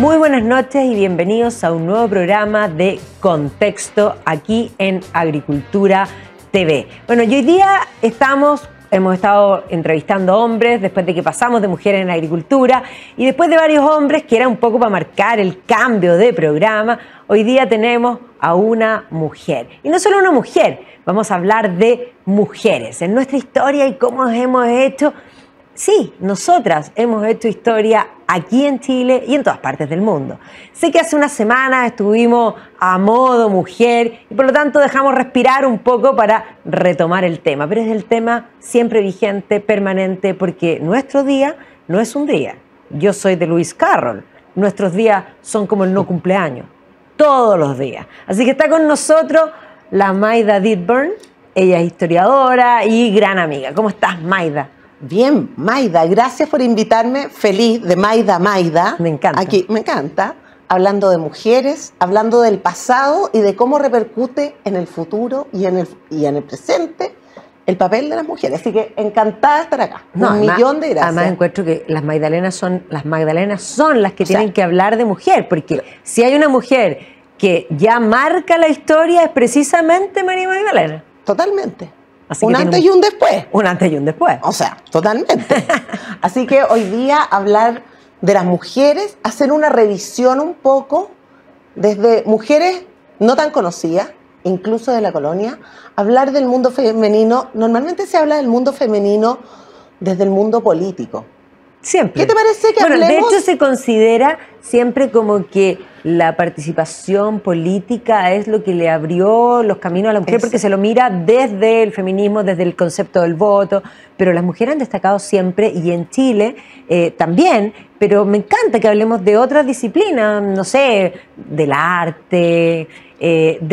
Muy buenas noches y bienvenidos a un nuevo programa de Contexto aquí en Agricultura TV. Bueno, y hoy día hemos estado entrevistando hombres después de que pasamos de mujeres en la agricultura y después de varios hombres que era un poco para marcar el cambio de programa, hoy día tenemos a una mujer. Y no solo una mujer, vamos a hablar de mujeres en nuestra historia y cómo hemos hecho. Sí, nosotras hemos hecho historia aquí en Chile y en todas partes del mundo. Sé que hace unas semanas estuvimos a modo mujer y por lo tanto dejamos respirar un poco para retomar el tema, pero es el tema siempre vigente, permanente, porque nuestro día no es un día. Yo soy de Lewis Carroll, nuestros días son como el no cumpleaños, todos los días. Así que está con nosotros la Mayda Didburn, ella es historiadora y gran amiga. ¿Cómo estás, Mayda? Bien, Mayda, gracias por invitarme. Feliz de Mayda. Me encanta. Aquí, me encanta. Hablando de mujeres, hablando del pasado y de cómo repercute en el futuro y en el presente el papel de las mujeres. Así que encantada de estar acá. Un millón de gracias. Además encuentro que las Magdalenas son las que tienen que hablar de mujer, porque si hay una mujer que ya marca la historia es precisamente María Magdalena. Totalmente. Un antes y un después. Un antes y un después. O sea, totalmente. Así que hoy día hablar de las mujeres, hacer una revisión un poco desde mujeres no tan conocidas, incluso de la colonia, hablar del mundo femenino. Normalmente se habla del mundo femenino desde el mundo político. Siempre. ¿Qué te parece que hablemos? De hecho se considera siempre como que la participación política es lo que le abrió los caminos a la mujer, porque se lo mira desde el feminismo, desde el concepto del voto, pero las mujeres han destacado siempre, y en Chile también, pero me encanta que hablemos de otras disciplinas, no sé, del arte,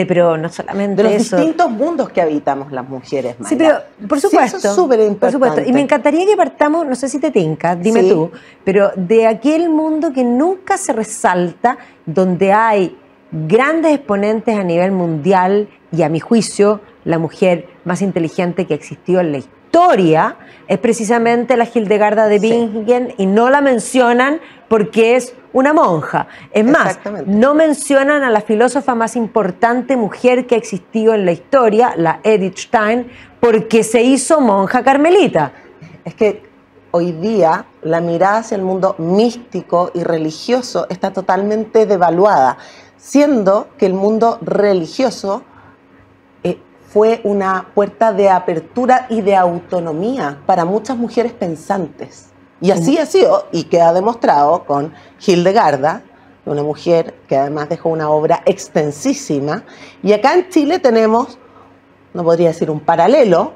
pero no solamente de los eso. distintos mundos que habitamos las mujeres, Mayda. Sí, pero por supuesto. Sí, eso es súper importante. Por supuesto. Y me encantaría que partamos, no sé si te tinca, dime tú, pero de aquel mundo que nunca se resalta, donde hay grandes exponentes a nivel mundial y, a mi juicio, la mujer más inteligente que existió en la historia es precisamente la Hildegarda de Bingen, y no la mencionan porque es una monja. Es más, no mencionan a la filósofa más importante mujer que ha existido en la historia, la Edith Stein, porque se hizo monja carmelita. Es que hoy día la mirada hacia el mundo místico y religioso está totalmente devaluada, siendo que el mundo religioso fue una puerta de apertura y de autonomía para muchas mujeres pensantes. Y así ha sido, y queda demostrado con Hildegarda, una mujer que además dejó una obra extensísima. Y acá en Chile tenemos, no podría decir un paralelo,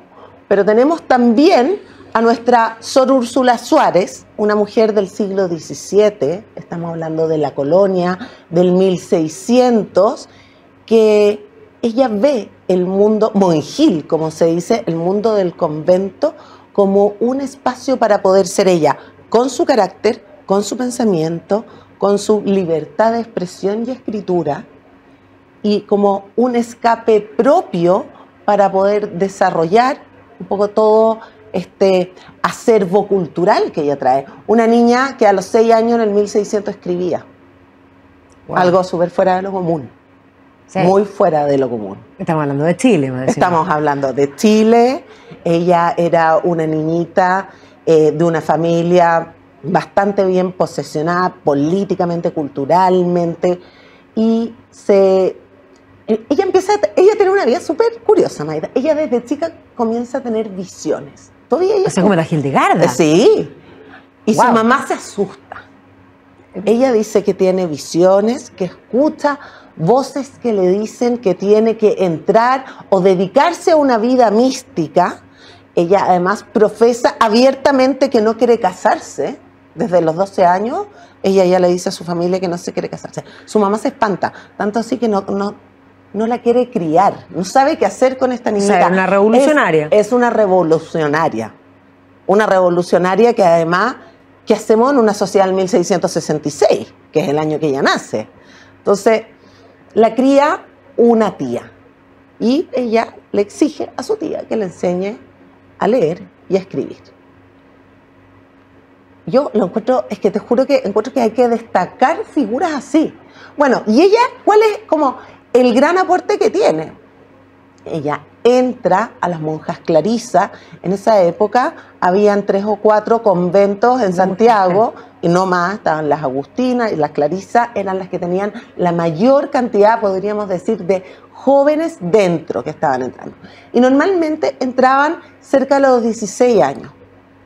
pero tenemos también a nuestra Sor Úrsula Suárez, una mujer del siglo XVII, estamos hablando de la colonia, del 1600, que ella ve el mundo monjil, como se dice, el mundo del convento, como un espacio para poder ser ella, con su carácter, con su pensamiento, con su libertad de expresión y escritura, y como un escape propio para poder desarrollar un poco todo este acervo cultural que ella trae. Una niña que a los 6 años en el 1600 escribía. Wow. Algo súper fuera de lo común. Sí. Muy fuera de lo común. Estamos hablando de Chile. Estamos hablando de Chile. Ella era una niñita de una familia bastante bien posesionada políticamente, culturalmente, y ella tiene una vida súper curiosa, Mayda. Ella desde chica comienza a tener visiones. Todavía ella como la Hildegarda. Sí. Y su mamá se asusta. Ella dice que tiene visiones, que escucha voces que le dicen que tiene que entrar o dedicarse a una vida mística. Ella además profesa abiertamente que no quiere casarse. Desde los 12 años, ella ya le dice a su familia que no se quiere casarse. Su mamá se espanta, tanto así que no la quiere criar. No sabe qué hacer con esta niñita. O sea, una revolucionaria. Es una revolucionaria. Una revolucionaria que además, ¿qué hacemos en una sociedad del 1666? Que es el año que ella nace. Entonces, la cría una tía y ella le exige a su tía que le enseñe a leer y a escribir. yo lo encuentro, es que te juro que encuentro que hay que destacar figuras así. Bueno, y ella, ¿cuál es como el gran aporte que tiene? Ella entra a las monjas clarisas. En esa época habían 3 o 4 conventos en Santiago y no más, estaban las agustinas y las clarisas, eran las que tenían la mayor cantidad, podríamos decir, de jóvenes dentro que estaban entrando. Y normalmente entraban cerca de los 16 años.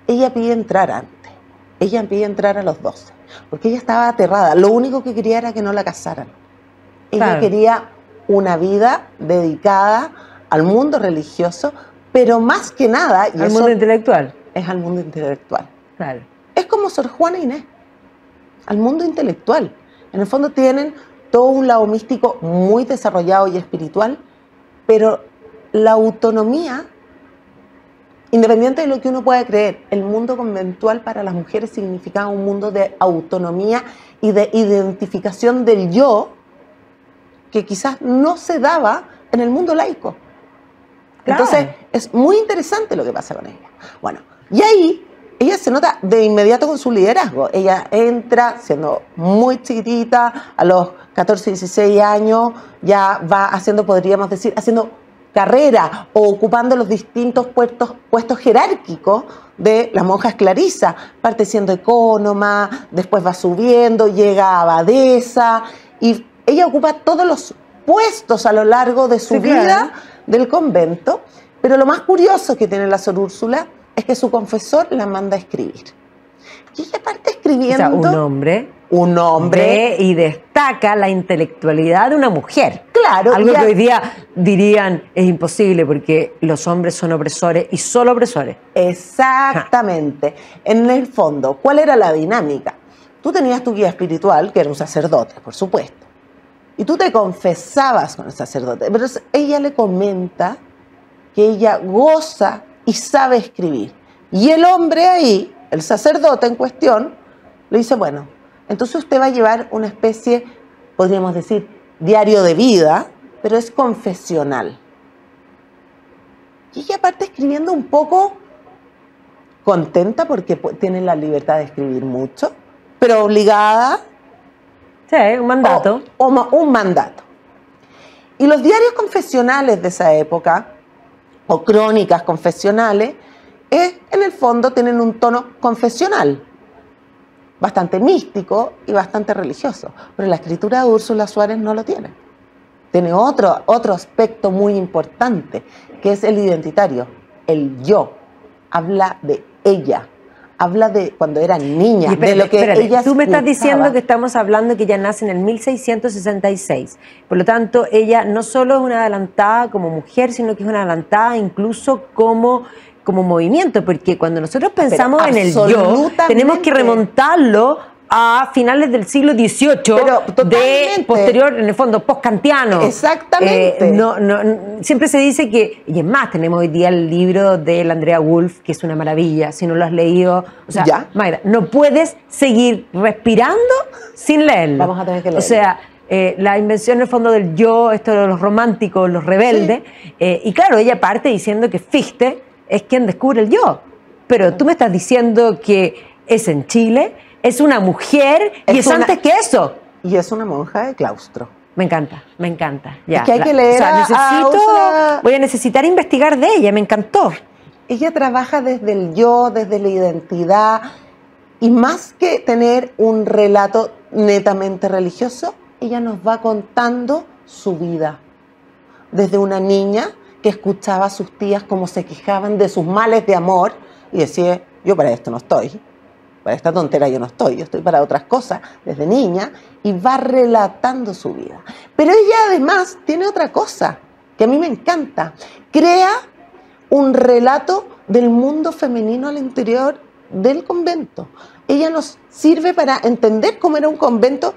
Ella pide entrar antes, ella pide entrar a los 12, porque ella estaba aterrada. Lo único que quería era que no la casaran. Ella quería una vida dedicada al mundo religioso, pero más que nada... Y al mundo intelectual. Es al mundo intelectual. Claro. Es como Sor Juana Inés, al mundo intelectual. En el fondo tienen todo un lado místico muy desarrollado y espiritual, pero la autonomía, independiente de lo que uno pueda creer, el mundo conventual para las mujeres significaba un mundo de autonomía y de identificación del yo, que quizás no se daba en el mundo laico. Claro. Entonces, es muy interesante lo que pasa con ella. Bueno, y ahí ella se nota de inmediato con su liderazgo. Ella entra siendo muy chiquitita, a los 14, 16 años, ya va haciendo, podríamos decir, haciendo carrera o ocupando los distintos puestos jerárquicos de las monjas clarisas. Parte siendo ecónoma, después va subiendo, llega a abadesa, y ella ocupa todos los puestos a lo largo de su vida del convento, pero lo más curioso que tiene la Sor Úrsula es que su confesor la manda a escribir. Y ella parte escribiendo... O sea, un hombre y destaca la intelectualidad de una mujer. Claro. Algo que hoy día dirían es imposible porque los hombres son opresores y solo opresores. Exactamente. En el fondo, ¿cuál era la dinámica? Tú tenías tu guía espiritual, que era un sacerdote, por supuesto. Y tú te confesabas con el sacerdote, pero ella le comenta que ella goza y sabe escribir. Y el hombre ahí, el sacerdote en cuestión, le dice, bueno, entonces usted va a llevar una especie, podríamos decir, diario de vida, pero es confesional. Y ella parte escribiendo un poco contenta porque tiene la libertad de escribir mucho, pero obligada. Sí, un mandato. Un mandato. Y los diarios confesionales de esa época, o crónicas confesionales, en el fondo tienen un tono confesional, bastante místico y bastante religioso. Pero la escritura de Úrsula Suárez no lo tiene. Tiene otro aspecto muy importante, que es el identitario, el yo. Habla de ella. Habla de cuando era niña, de lo que ella tú me estás escuchaba. Diciendo que estamos hablando que ella nace en el 1666. Por lo tanto, ella no solo es una adelantada como mujer, sino que es una adelantada incluso como movimiento, porque cuando nosotros pensamos en el yo, tenemos que remontarlo a finales del siglo XVIII, de posterior, en el fondo, postkantiano. Exactamente. Siempre se dice que, y es más, tenemos hoy día el libro de la Andrea Wolf, que es una maravilla, si no lo has leído. O sea, Mayra, no puedes seguir respirando sin leerlo. Vamos a tener que leerlo. O sea, la invención en el fondo del yo, esto de los románticos, los rebeldes, y claro, ella parte diciendo que Fichte es quien descubre el yo. Pero tú me estás diciendo que es en Chile, es una mujer y es antes que eso. Y es una monja de claustro. Me encanta, me encanta. Ya, es que hay que leer voy a necesitar investigar de ella, me encantó. Ella trabaja desde el yo, desde la identidad, y más que tener un relato netamente religioso, ella nos va contando su vida. Desde una niña que escuchaba a sus tías cómo se quejaban de sus males de amor y decía, yo para esto no estoy. Para esta tontera yo no estoy, yo estoy para otras cosas desde niña, y va relatando su vida. Pero ella además tiene otra cosa que a mí me encanta. Crea un relato del mundo femenino al interior del convento. Ella nos sirve para entender cómo era un convento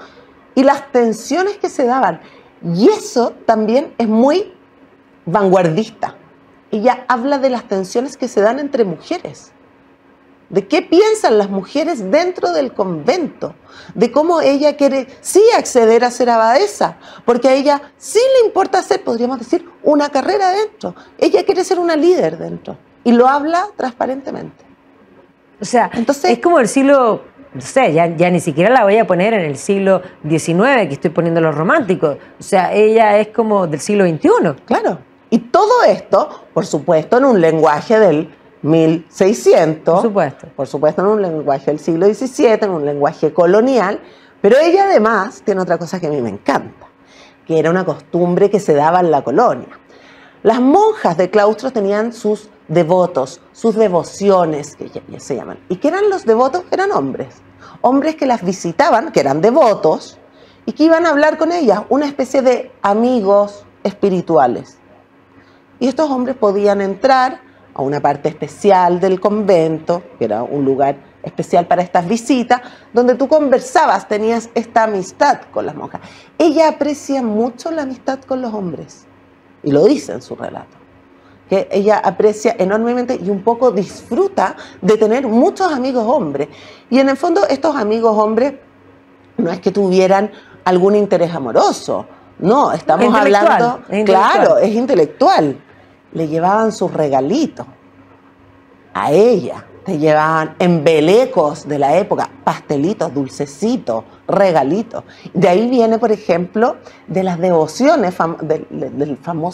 y las tensiones que se daban. Y eso también es muy vanguardista. Ella habla de las tensiones que se dan entre mujeres. De qué piensan las mujeres dentro del convento, de cómo ella quiere sí acceder a ser abadesa, porque a ella sí le importa hacer, podríamos decir, una carrera dentro. Ella quiere ser una líder dentro y lo habla transparentemente. O sea, Entonces, es como el siglo, no sé, ya ni siquiera la voy a poner en el siglo XIX, que estoy poniendo los románticos. O sea, ella es como del siglo XXI. claro. Y todo esto, por supuesto, en un lenguaje del 1600. Por supuesto. Por supuesto, en un lenguaje del siglo XVII, en un lenguaje colonial. Pero ella además tiene otra cosa que a mí me encanta, que era una costumbre que se daba en la colonia. Las monjas de claustros tenían sus devotos, sus devociones, que ya se llaman. ¿Y qué eran los devotos? Eran hombres. Hombres que las visitaban, que eran devotos, y que iban a hablar con ellas, una especie de amigos espirituales. Y estos hombres podían entrar a una parte especial del convento, que era un lugar especial para estas visitas, donde tú conversabas, tenías esta amistad con las monjas. Ella aprecia mucho la amistad con los hombres, y lo dice en su relato, que ella aprecia enormemente y un poco disfruta de tener muchos amigos hombres. Y en el fondo estos amigos hombres no es que tuvieran algún interés amoroso, no, estamos hablando, claro, es intelectual. Le llevaban sus regalitos a ella, te llevaban embelecos de la época, pastelitos, dulcecitos, regalitos. De ahí viene, por ejemplo, de las devociones,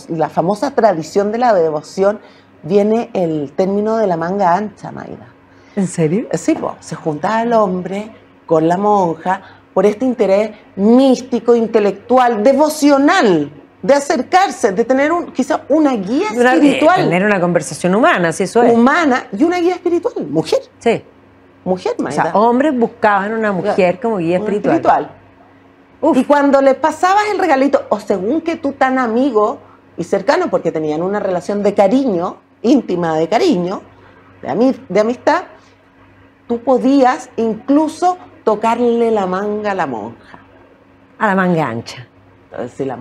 la famosa tradición de la devoción, viene el término de la manga ancha, Mayra. ¿En serio? Sí, pues, se juntaba el hombre con la monja por este interés místico, intelectual, devocional, de acercarse, de tener quizá una guía espiritual. Tener una conversación humana, si eso es. Humana y una guía espiritual, mujer. Sí. Mujer, Mayra. O sea, hombres buscaban una mujer como guía espiritual. Y cuando le pasabas el regalito, o según que tú tan amigo y cercano, porque tenían una relación de cariño, íntima de cariño, de amistad, tú podías incluso tocarle la manga a la monja. A la manga ancha. Entonces, si la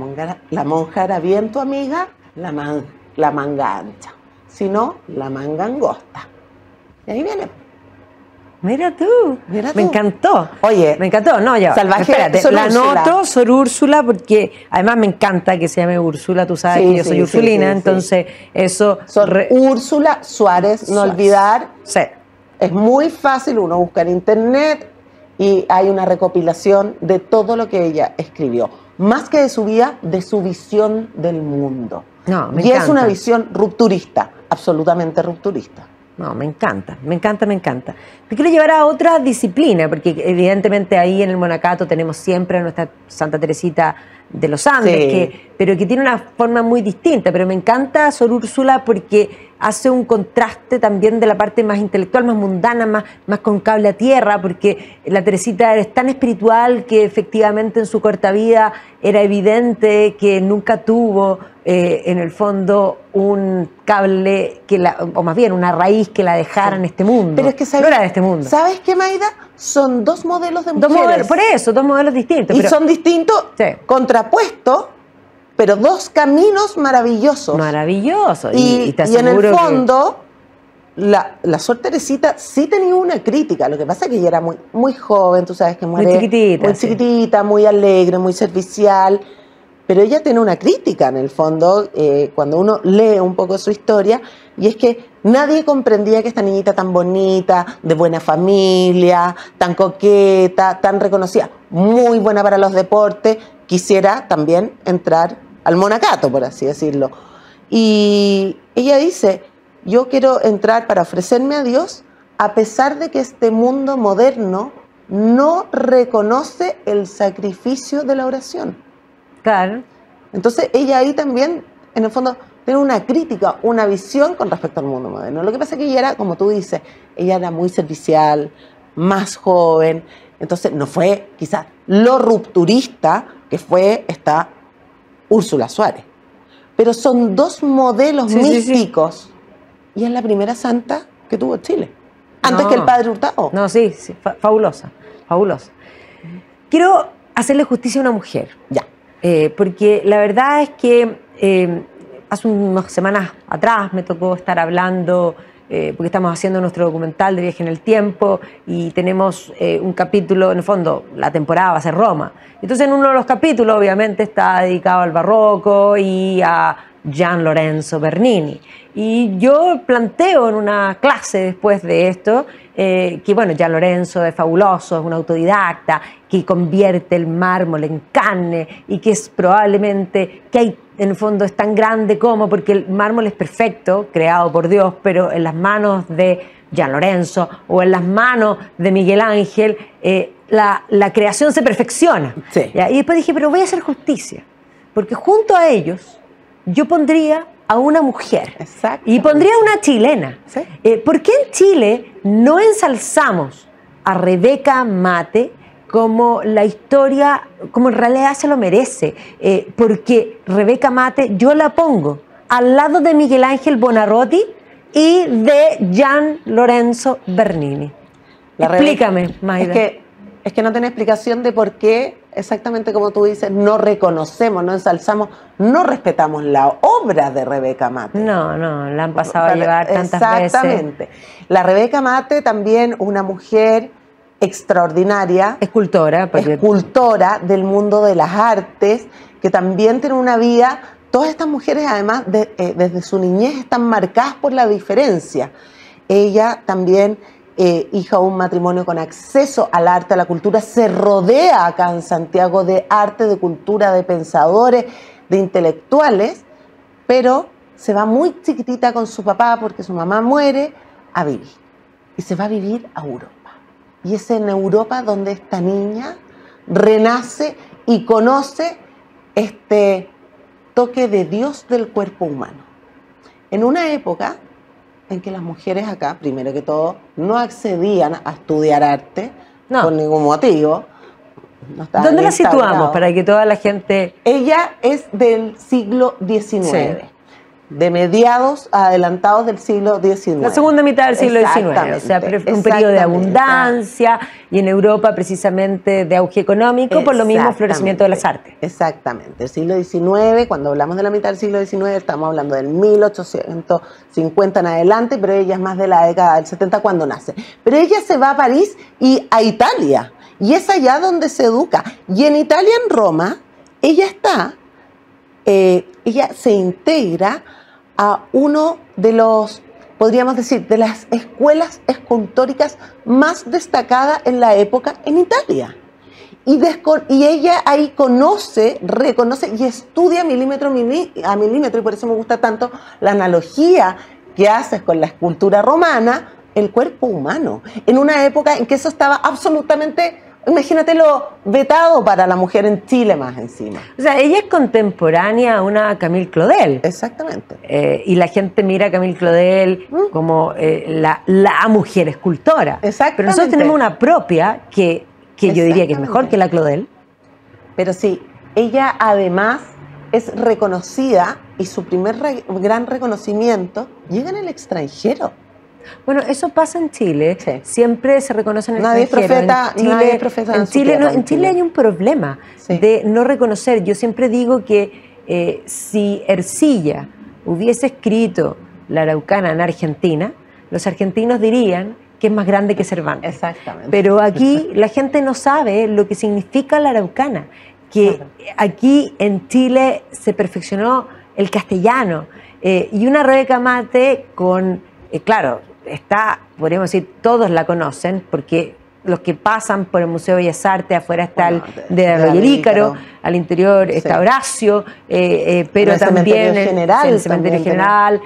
monja era bien tu amiga, la manga ancha. Si no, la manga angosta. Y ahí viene. Mira tú. Me encantó. Oye, me encantó. No, yo. Salvaje, espérate, la anoto, Sor Úrsula, porque además me encanta que se llame Úrsula. Tú sabes que yo soy ursulina, entonces eso. Úrsula Suárez, no olvidar. Sí. Es muy fácil, uno busca en internet y hay una recopilación de todo lo que ella escribió. Más que de su vida, de su visión del mundo. No, me encanta. Y es una visión rupturista, absolutamente rupturista. No, me encanta, me encanta, me encanta. Te quiero llevar a otra disciplina, porque evidentemente ahí en el monacato tenemos siempre a nuestra Santa Teresita de los Andes, pero que tiene una forma muy distinta. Pero me encanta Sor Úrsula porque hace un contraste también de la parte más intelectual, más mundana, más con cable a tierra, porque la Teresita es tan espiritual que efectivamente en su corta vida era evidente que nunca tuvo en el fondo un cable, o más bien una raíz que la dejara en este mundo. Pero es que no era de este mundo. ¿Sabes qué, Mayra? Son dos modelos de mujeres. Por eso, dos modelos distintos. Y son distintos, contrapuestos, pero dos caminos maravillosos. Maravillosos. Y en el fondo, la Sor Teresita sí tenía una crítica. Lo que pasa es que ella era muy joven, tú sabes que muere muy chiquitita, muy alegre, muy servicial. Pero ella tiene una crítica en el fondo, cuando uno lee un poco su historia, y es que nadie comprendía que esta niñita tan bonita, de buena familia, tan coqueta, tan reconocida, muy buena para los deportes, quisiera también entrar al monacato, por así decirlo. Y ella dice, yo quiero entrar para ofrecerme a Dios, a pesar de que este mundo moderno no reconoce el sacrificio de la oración. Claro. Entonces ella ahí también, en el fondo, tiene una crítica, una visión con respecto al mundo moderno. Lo que pasa es que ella era, como tú dices, ella era muy servicial, más joven, entonces no fue quizás lo rupturista que fue esta Úrsula Suárez. Pero son dos modelos místicos y es la primera santa que tuvo Chile, antes que el Padre Hurtado. No, sí, fabulosa, fabulosa. Quiero hacerle justicia a una mujer. Ya. Porque la verdad es que hace unas semanas atrás me tocó estar hablando, porque estamos haciendo nuestro documental de Viaje en el Tiempo y tenemos un capítulo, en el fondo, la temporada va a ser Roma. Entonces en uno de los capítulos obviamente está dedicado al barroco y a Gian Lorenzo Bernini. Y yo planteo en una clase después de esto que, bueno, Gian Lorenzo es fabuloso, es un autodidacta que convierte el mármol en carne y que es probablemente, que hay, en el fondo es tan grande como, porque el mármol es perfecto, creado por Dios, pero en las manos de Gian Lorenzo o en las manos de Miguel Ángel, la creación se perfecciona. Sí. ¿Ya? Y después dije, pero voy a hacer justicia, porque junto a ellos yo pondría a una mujer y pondría a una chilena. Sí. ¿Por qué en Chile no ensalzamos a Rebeca Mate como la historia, como en realidad se lo merece? Porque Rebeca Mate yo la pongo al lado de Miguel Ángel Buonarroti y de Gian Lorenzo Bernini. Explícame, Maida. Es que no tiene explicación de por qué, exactamente como tú dices, no reconocemos, no ensalzamos, no respetamos la obra de Rebeca Mate. No, la han pasado a llevar tantas veces. Exactamente. La Rebeca Mate también una mujer extraordinaria. Escultora. Escultora del mundo de las artes, que también tiene una vida. Todas estas mujeres, además, desde su niñez están marcadas por la diferencia. Ella también, hija de un matrimonio con acceso al arte, a la cultura, se rodea acá en Santiago de arte, de cultura, de pensadores, de intelectuales, pero se va muy chiquitita con su papá porque su mamá muere a vivir. Y se va a vivir a Europa. Y es en Europa donde esta niña renace y conoce este toque de Dios del cuerpo humano. En una época en que las mujeres acá, primero que todo, no accedían a estudiar arte por ningún motivo. No ¿Dónde la situamos para que toda la gente...? Ella es del siglo XIX, sí, de mediados a adelantados del siglo XIX. La segunda mitad del siglo XIX, o sea, un periodo de abundancia y en Europa precisamente de auge económico, por lo mismo florecimiento de las artes. Exactamente, el siglo XIX, cuando hablamos de la mitad del siglo XIX, estamos hablando del 1850 en adelante, pero ella es más de la década del 70 cuando nace. Pero ella se va a París y a Italia, y es allá donde se educa. Y en Italia, en Roma, ella se integra a uno de los, podríamos decir, de las escuelas escultóricas más destacadas en la época en Italia. Y ella ahí reconoce y estudia milímetro a milímetro, y por eso me gusta tanto la analogía que haces con la escultura romana, el cuerpo humano, en una época en que eso estaba absolutamente... Imagínatelo vetado para la mujer en Chile más encima. O sea, ella es contemporánea a una Camille Claudel. Exactamente. Y la gente mira a Camille Claudel como la mujer escultora. Exactamente. Pero nosotros tenemos una propia que yo diría que es mejor que la Claudel. Pero sí, ella además es reconocida y su primer gran reconocimiento llega en el extranjero. Bueno, eso pasa en Chile, sí. Siempre se reconoce en el extranjero. Nadie es profeta en Chile hay un problema de no reconocer. Yo siempre digo que si Ercilla hubiese escrito La Araucana en Argentina, los argentinos dirían que es más grande que Cervantes. Exactamente. Pero aquí la gente no sabe lo que significa la Araucana, que aquí en Chile se perfeccionó el castellano y una Rebeca Mate con, claro, podríamos decir, todos la conocen, porque los que pasan por el Museo de Bellas Artes, afuera está el de Roger Ícaro, al interior está Horacio, pero también en el Cementerio General,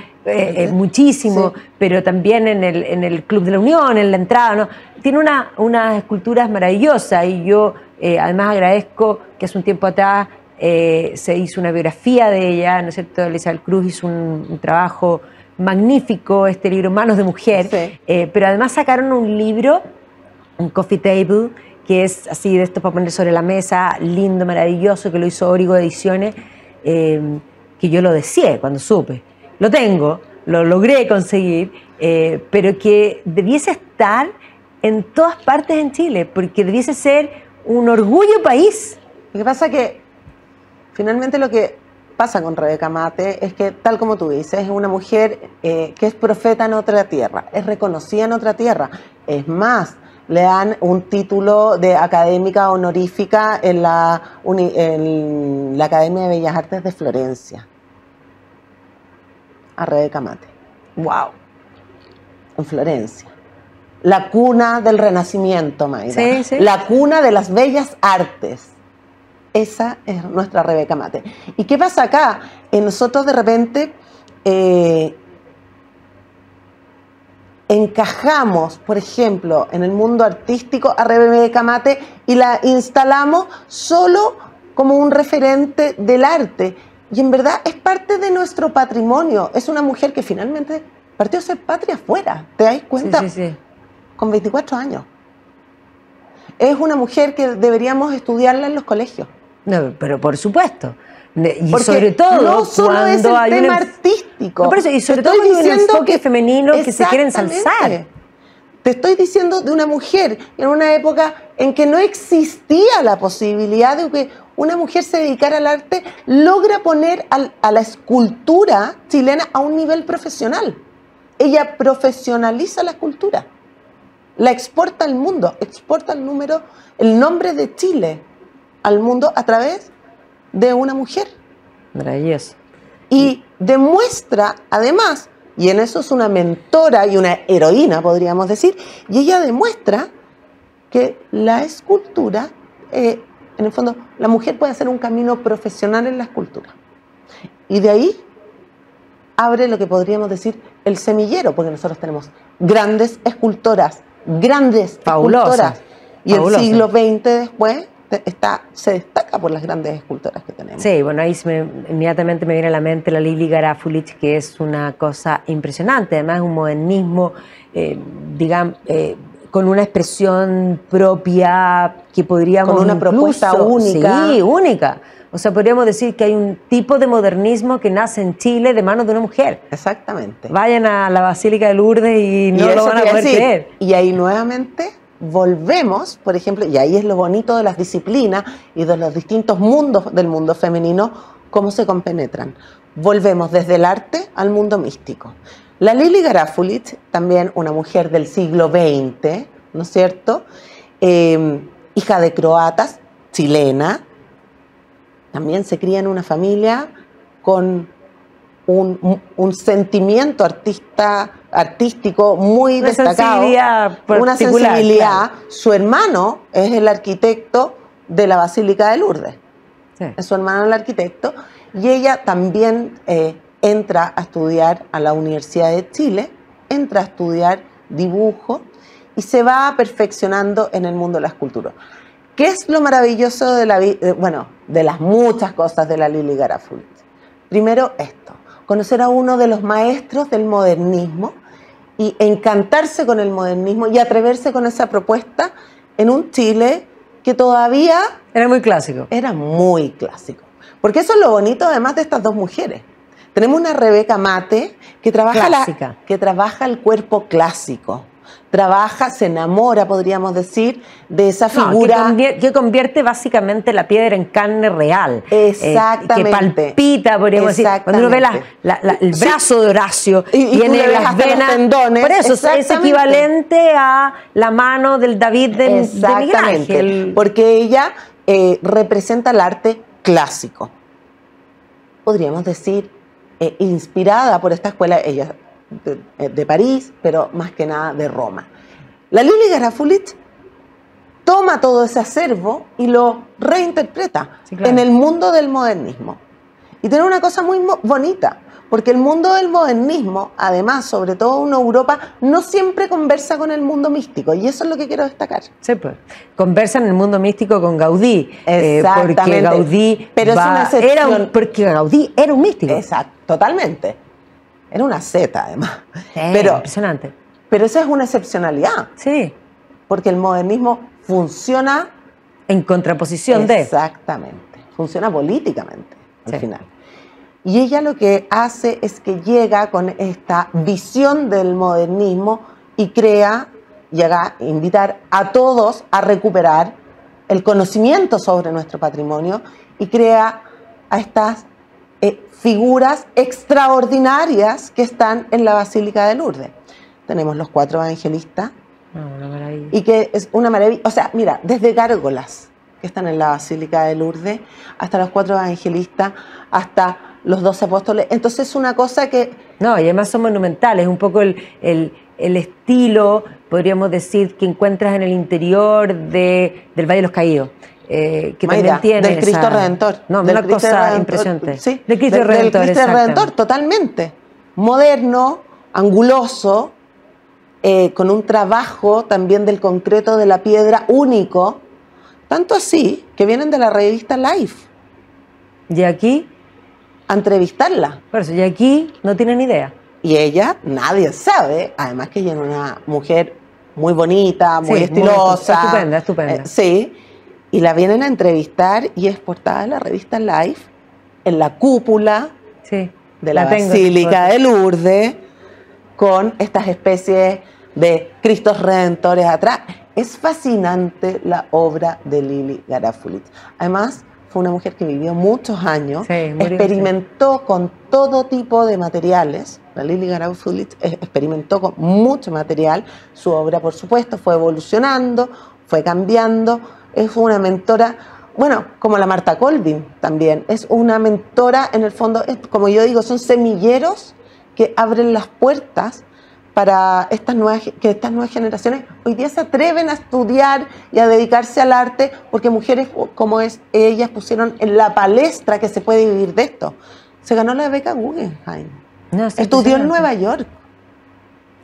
muchísimo, pero también en el Club de la Unión, en la entrada, ¿no? Tiene unas esculturas maravillosas y yo además agradezco que hace un tiempo atrás se hizo una biografía de ella, ¿no es cierto? Elizabeth Cruz hizo un trabajo magnífico, este libro Manos de Mujer, pero además sacaron un libro, un coffee table, que es así de esto para poner sobre la mesa, lindo, maravilloso, que lo hizo Origo Ediciones, que yo lo deseé cuando supe. Lo tengo, lo logré conseguir, pero que debiese estar en todas partes en Chile, porque debiese ser un orgullo país. Lo que pasa que finalmente lo que pasa con Rebeca Mate es que, tal como tú dices, es una mujer que es profeta en otra tierra, es reconocida en otra tierra. Es más, le dan un título de académica honorífica en la Academia de Bellas Artes de Florencia. a Rebeca Mate. Wow. En Florencia. La cuna del Renacimiento, Mayra. Sí, sí. La cuna de las bellas artes. Esa es nuestra Rebeca Mate. ¿Y qué pasa acá? Nosotros de repente encajamos, por ejemplo, en el mundo artístico a Rebeca Mate y la instalamos solo como un referente del arte. Y en verdad es parte de nuestro patrimonio. Es una mujer que finalmente partió a ser patria afuera. ¿Te das cuenta? Sí, sí, sí. Con 24 años. Es una mujer que deberíamos estudiarla en los colegios. No, pero por supuesto. Y porque sobre todo no solo cuando es el hay tema artístico. No, por eso, y sobre todo cuando hay un enfoque femenino que se quiere ensalzar. Te estoy diciendo de una mujer en una época en que no existía la posibilidad de que una mujer se dedicara al arte, logra poner a la escultura chilena a un nivel profesional. Ella profesionaliza la escultura, la exporta al mundo, exporta el nombre de Chile al mundo a través de una mujer. Maravilloso. Y demuestra, además, y en eso es una mentora y una heroína, podríamos decir, y ella demuestra que la escultura, en el fondo, la mujer puede hacer un camino profesional en la escultura. Y de ahí abre lo que podríamos decir el semillero, porque nosotros tenemos grandes escultoras, Fabulosas. Y el siglo XX después se destaca por las grandes escultoras que tenemos. Sí, bueno, ahí inmediatamente me viene a la mente la Lili Garafulich, que es una cosa impresionante, además es un modernismo, digamos, con una expresión propia que podríamos con una propuesta única. Sí, única. O sea, podríamos decir que hay un tipo de modernismo que nace en Chile de manos de una mujer. Exactamente. Vayan a la Basílica de Lourdes y no lo van a poder creer. Y ahí nuevamente volvemos, por ejemplo, y ahí es lo bonito de las disciplinas y de los distintos mundos del mundo femenino, cómo se compenetran. Volvemos desde el arte al mundo místico. La Lili Garafulich, también una mujer del siglo XX, ¿no es cierto? Hija de croatas, chilena, también se cría en una familia con un sentimiento artístico muy destacado, una sensibilidad. Claro. Su hermano es el arquitecto de la Basílica de Lourdes. Sí. Es su hermano el arquitecto. Y ella también entra a estudiar a la Universidad de Chile, entra a estudiar dibujo y se va perfeccionando en el mundo de la escultura. ¿Qué es lo maravilloso de de las muchas cosas de la Lili Garafulich? Primero esto, conocer a uno de los maestros del modernismo y encantarse con el modernismo y atreverse con esa propuesta en un Chile que todavía... Era muy clásico. Era muy clásico. Porque eso es lo bonito además de estas dos mujeres. Tenemos una Rebeca Mate que trabaja el cuerpo clásico. Se enamora, podríamos decir, de esa figura. Que convierte básicamente la piedra en carne real. Exactamente. Que palpita, podríamos decir. Cuando uno ve el brazo de Horacio, tiene las venas. Tendones, por eso es equivalente a la mano del David de Miguel Ángel. Porque ella representa el arte clásico. Podríamos decir, inspirada por esta escuela, ella de París, pero más que nada de Roma. La Lili Garafulich toma todo ese acervo y lo reinterpreta en el mundo del modernismo. Y tiene una cosa muy bonita, porque el mundo del modernismo, además, sobre todo en Europa, no siempre conversa con el mundo místico, y eso es lo que quiero destacar. Sí, pues. Conversan en el mundo místico con Gaudí. Exactamente. Porque Gaudí pero es una excepción. porque Gaudí era un místico. Exacto, totalmente. Era una zeta, además. Sí, impresionante. Pero esa es una excepcionalidad. Sí. Porque el modernismo funciona... En contraposición de... Exactamente. Funciona políticamente, al final. Y ella lo que hace es que llega con esta visión del modernismo y llega a invitar a todos a recuperar el conocimiento sobre nuestro patrimonio y crea a estas figuras extraordinarias que están en la Basílica de Lourdes. Tenemos los 4 evangelistas. Una maravilla. Y que es una maravilla. O sea, mira, desde gárgolas que están en la Basílica de Lourdes, hasta los 4 evangelistas, hasta los 12 apóstoles. Entonces es una cosa que... No, y además son monumentales, un poco el estilo, podríamos decir, que encuentras en el interior del Valle de los Caídos. Que Mayra, también tiene del Cristo Redentor. No, del una Cristo cosa Redentor, impresionante. Sí, del Cristo Redentor, del Cristo Redentor, totalmente. Moderno, anguloso, con un trabajo también del concreto de la piedra único, tanto así que vienen de la revista Life Y aquí, a entrevistarla. por eso, y aquí no tienen idea. Y ella, nadie sabe, además que ella es una mujer muy bonita, muy Sí, estilosa. estupenda, estupenda. Sí, y la vienen a entrevistar y es portada de la revista Life en la cúpula Sí, de la tengo, Basílica de Lourdes, con estas especies de Cristos Redentores atrás. Es fascinante la obra de Lili Garafulitz. Además, fue una mujer que vivió muchos años, Sí, murió, experimentó con todo tipo de materiales. La Lili Garafulitz experimentó con mucho material. Su obra, por supuesto, fue evolucionando, fue cambiando. Es una mentora, bueno, como la Marta Colvin también. Es una mentora, en el fondo, como yo digo, son semilleros que abren las puertas para que estas nuevas generaciones hoy día se atreven a estudiar y a dedicarse al arte, porque mujeres como ellas pusieron en la palestra que se puede vivir de esto. Se ganó la beca Guggenheim. No, es Estudió en impresionante. Nueva York.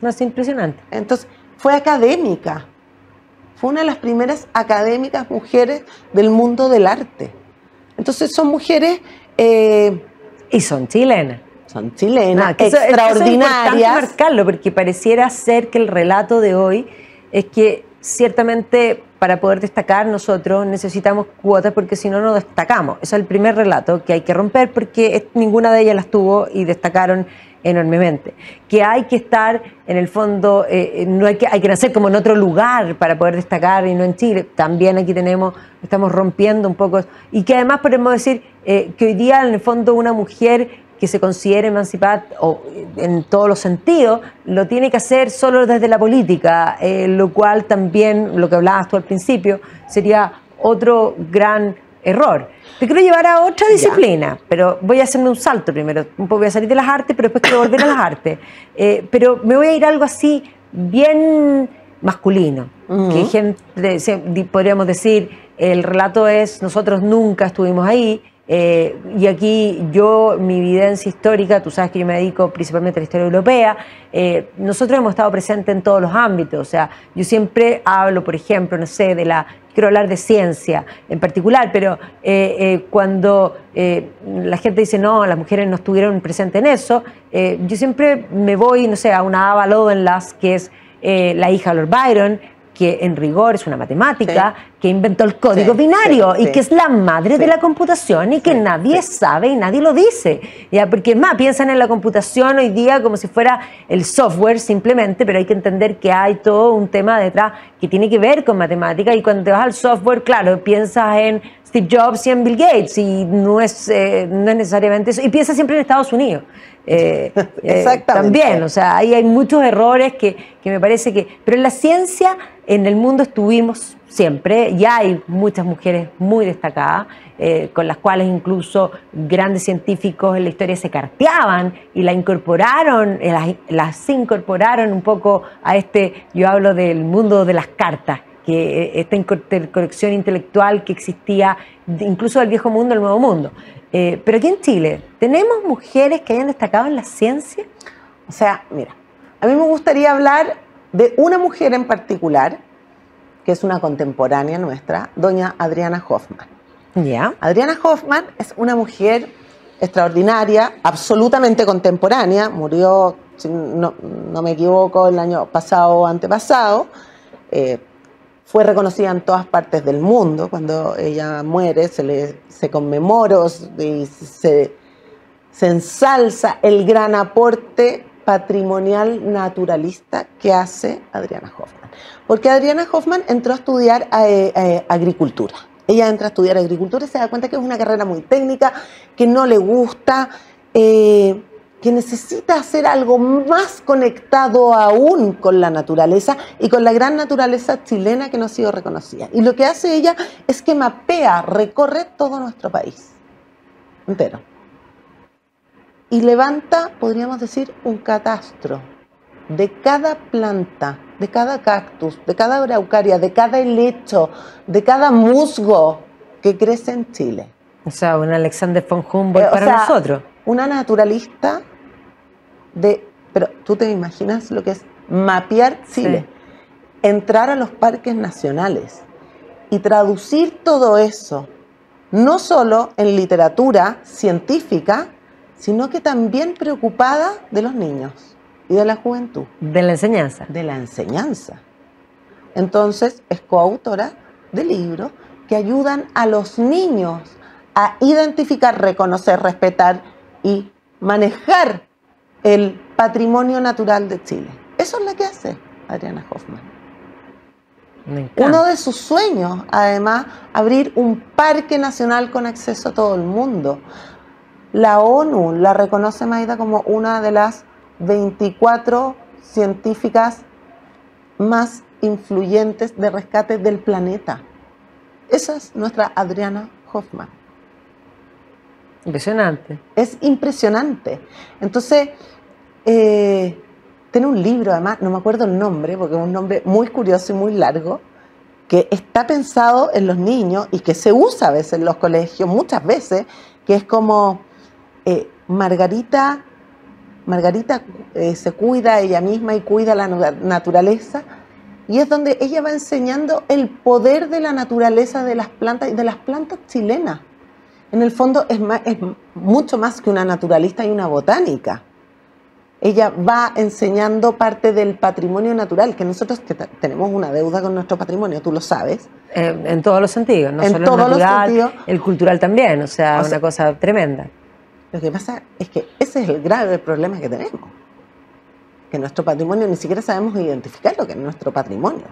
No, es impresionante. Entonces, fue académica. Fue una de las primeras académicas mujeres del mundo del arte. Entonces, son mujeres... Y son chilenas. Son chilenas, Eso es extraordinarias. importante marcarlo, porque pareciera ser que el relato de hoy es que ciertamente para poder destacar nosotros necesitamos cuotas, porque si no, no destacamos. Ese es el primer relato que hay que romper, porque ninguna de ellas las tuvo y destacaron enormemente. Que hay que estar, en el fondo, no hay que nacer como en otro lugar para poder destacar y no en Chile. También aquí estamos rompiendo un poco. Y que además podemos decir que hoy día, en el fondo, una mujer que se considere emancipada o en todos los sentidos, lo tiene que hacer solo desde la política, lo cual también, lo que hablabas tú al principio, sería otro gran error. Te quiero llevar a otra disciplina, pero voy a hacerme un salto primero. Un poco voy a salir de las artes, pero después quiero volver a las artes. Pero me voy a ir a algo así bien masculino, que gente, podríamos decir, el relato es nosotros nunca estuvimos ahí. Y aquí mi evidencia histórica, tú sabes que yo me dedico principalmente a la historia europea, nosotros hemos estado presentes en todos los ámbitos. O sea, yo siempre hablo, por ejemplo, no sé, quiero hablar de ciencia en particular, pero cuando la gente dice, no, las mujeres no estuvieron presentes en eso, yo siempre me voy, no sé, a una Ava Lovelace, que es la hija de Lord Byron, que en rigor es una matemática, que inventó el código binario y que es la madre de la computación y que nadie sabe y nadie lo dice. ¿Ya? Porque más piensan en la computación hoy día como si fuera el software simplemente, pero hay que entender que hay todo un tema detrás que tiene que ver con matemática, y cuando te vas al software, claro, piensas en Steve Jobs y en Bill Gates, y no es necesariamente eso, y piensas siempre en Estados Unidos. Exactamente. También, o sea, ahí hay muchos errores que me parece que... Pero en la ciencia, en el mundo estuvimos siempre, y hay muchas mujeres muy destacadas, con las cuales incluso grandes científicos en la historia se carteaban y las incorporaron un poco a yo hablo del mundo de las cartas, que esta interconexión intelectual que existía incluso del viejo mundo al nuevo mundo. Pero aquí en Chile, ¿tenemos mujeres que hayan destacado en la ciencia? O sea, mira, a mí me gustaría hablar de una mujer en particular, que es una contemporánea nuestra, doña Adriana Hoffman. ¿Ya? Adriana Hoffman es una mujer extraordinaria, absolutamente contemporánea, murió, si no me equivoco, el año pasado o antepasado. Fue reconocida en todas partes del mundo. Cuando ella muere se conmemora y se ensalza el gran aporte patrimonial naturalista que hace Adriana Hoffman. Porque Adriana Hoffman entró a estudiar agricultura. Ella entra a estudiar agricultura y se da cuenta que es una carrera muy técnica, que no le gusta, que necesita hacer algo más conectado aún con la naturaleza y con la gran naturaleza chilena que no ha sido reconocida. Y lo que hace ella es que recorre todo nuestro país entero. y levanta, podríamos decir, un catastro de cada planta, de cada cactus, de cada araucaria, de cada helecho, de cada musgo que crece en Chile. O sea, un Alexander von Humboldt para nosotros. Una naturalista pero tú te imaginas lo que es mapear Chile, sí. Entrar a los parques nacionales y traducir todo eso, no solo en literatura científica, sino que también preocupada de los niños y de la juventud. De la enseñanza. De la enseñanza. Entonces, es coautora de libros que ayudan a los niños a identificar, reconocer, respetar y manejar el patrimonio natural de Chile. Eso es lo que hace Adriana Hoffman. Uno de sus sueños, además, abrir un parque nacional con acceso a todo el mundo. La ONU la reconoce, Maida, como una de las 24 científicas más influyentes de rescate del planeta. Esa es nuestra Adriana Hoffman. Impresionante. Es impresionante. Entonces, tiene un libro, además, no me acuerdo el nombre, porque es un nombre muy curioso y muy largo, que está pensado en los niños y que se usa a veces en los colegios, muchas veces, que es como Margarita se cuida a ella misma y cuida la naturaleza, y es donde ella va enseñando el poder de la naturaleza de las plantas y de las plantas chilenas. En el fondo es mucho más que una naturalista y una botánica. Ella va enseñando parte del patrimonio natural, que nosotros tenemos una deuda con nuestro patrimonio, tú lo sabes. En todos los sentidos, no en solo todos el natural, los sentidos, el cultural también, o sea, una cosa tremenda. Lo que pasa es que ese es el grave problema que tenemos, que nuestro patrimonio ni siquiera sabemos identificar lo que es nuestro patrimonio.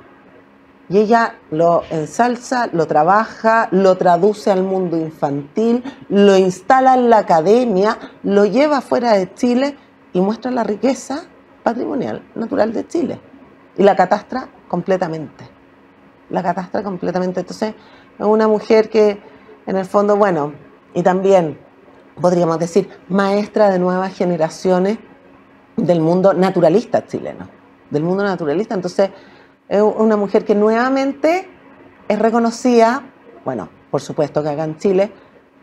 Y ella lo ensalza, lo trabaja, lo traduce al mundo infantil, lo instala en la academia, lo lleva fuera de Chile y muestra la riqueza patrimonial natural de Chile. Y la catastra completamente. La catastra completamente. Entonces, es una mujer que, en el fondo, bueno, y también, podríamos decir, maestra de nuevas generaciones del mundo naturalista chileno. Del mundo naturalista. Entonces, es una mujer que nuevamente es reconocida, bueno, por supuesto que acá en Chile,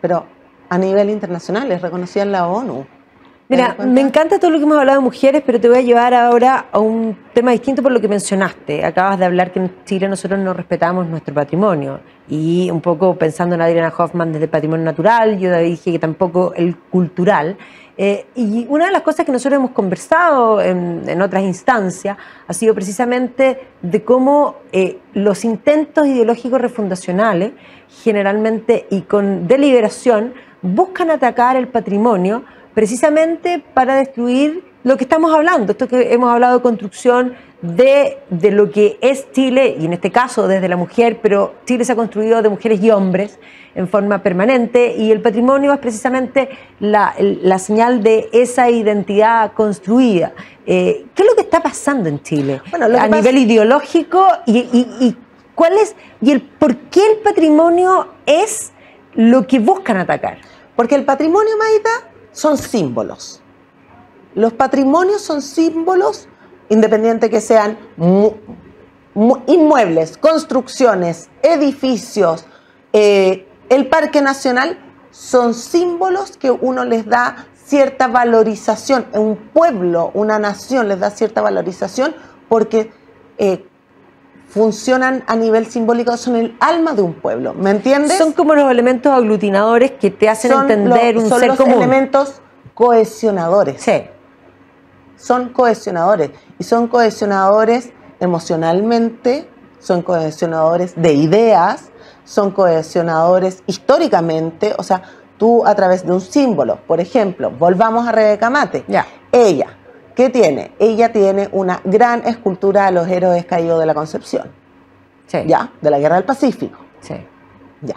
pero a nivel internacional, es reconocida en la ONU. Mira, me encanta todo lo que hemos hablado de mujeres, pero te voy a llevar ahora a un tema distinto por lo que mencionaste. Acabas de hablar que en Chile nosotros no respetamos nuestro patrimonio, y un poco pensando en Adriana Hoffman desde el patrimonio natural, yo dije que tampoco el cultural. Y una de las cosas que nosotros hemos conversado en otras instancias ha sido precisamente de cómo los intentos ideológicos refundacionales, generalmente y con deliberación, buscan atacar el patrimonio precisamente para destruir lo que estamos hablando, esto que hemos hablado de construcción de lo que es Chile, y en este caso desde la mujer, pero Chile se ha construido de mujeres y hombres en forma permanente, y el patrimonio es precisamente la señal de esa identidad construida. ¿Qué es lo que está pasando en Chile a nivel ideológico y cuál es y el por qué el patrimonio es lo que buscan atacar? Porque el patrimonio, Maida, son símbolos. Los patrimonios son símbolos, independiente que sean inmuebles, construcciones, edificios. El Parque Nacional son símbolos que uno les da cierta valorización. Un pueblo, una nación les da cierta valorización porque funcionan a nivel simbólico, son el alma de un pueblo, ¿me entiendes? Son como los elementos aglutinadores que te hacen entender un ser común. Son los elementos cohesionadores. Sí. Son cohesionadores, y son cohesionadores emocionalmente, son cohesionadores de ideas, son cohesionadores históricamente. O sea, tú a través de un símbolo, por ejemplo, volvamos a Rebeca Mate. Ya. Ella, ¿qué tiene? Ella tiene una gran escultura de los héroes caídos de la Concepción. Sí. ¿Ya? De la Guerra del Pacífico. Sí. Ya.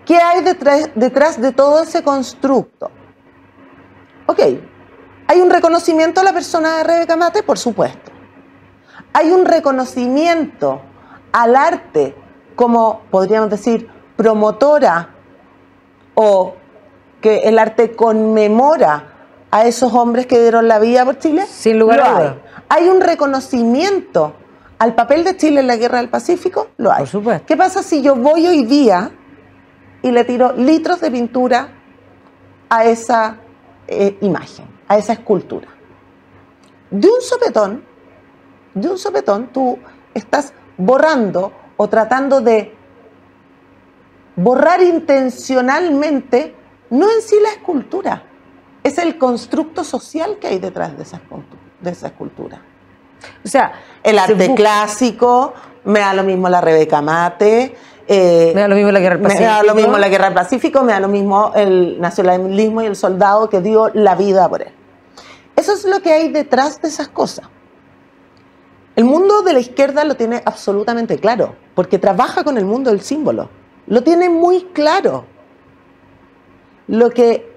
¿Qué hay detrás de todo ese constructo? Ok, ¿hay un reconocimiento a la persona de Rebeca Mate? Por supuesto. ¿Hay un reconocimiento al arte como, podríamos decir, promotora, o que el arte conmemora a esos hombres que dieron la vida por Chile? Sin lugar a dudas. ¿Hay un reconocimiento al papel de Chile en la Guerra del Pacífico? Lo hay. Por supuesto. ¿Qué pasa si yo voy hoy día y le tiro litros de pintura a esa imagen, a esa escultura? De un sopetón, tú estás borrando o tratando de borrar intencionalmente, no en sí la escultura, es el constructo social que hay detrás de esa escultura. O sea, el arte clásico, me da lo mismo la Rebeca Mate, me da lo mismo la Guerra del Pacífico. Me da lo mismo la Guerra del Pacífico, me da lo mismo el nacionalismo y el soldado que dio la vida por él. Eso es lo que hay detrás de esas cosas. El mundo de la izquierda lo tiene absolutamente claro, porque trabaja con el mundo del símbolo. Lo tiene muy claro. Lo que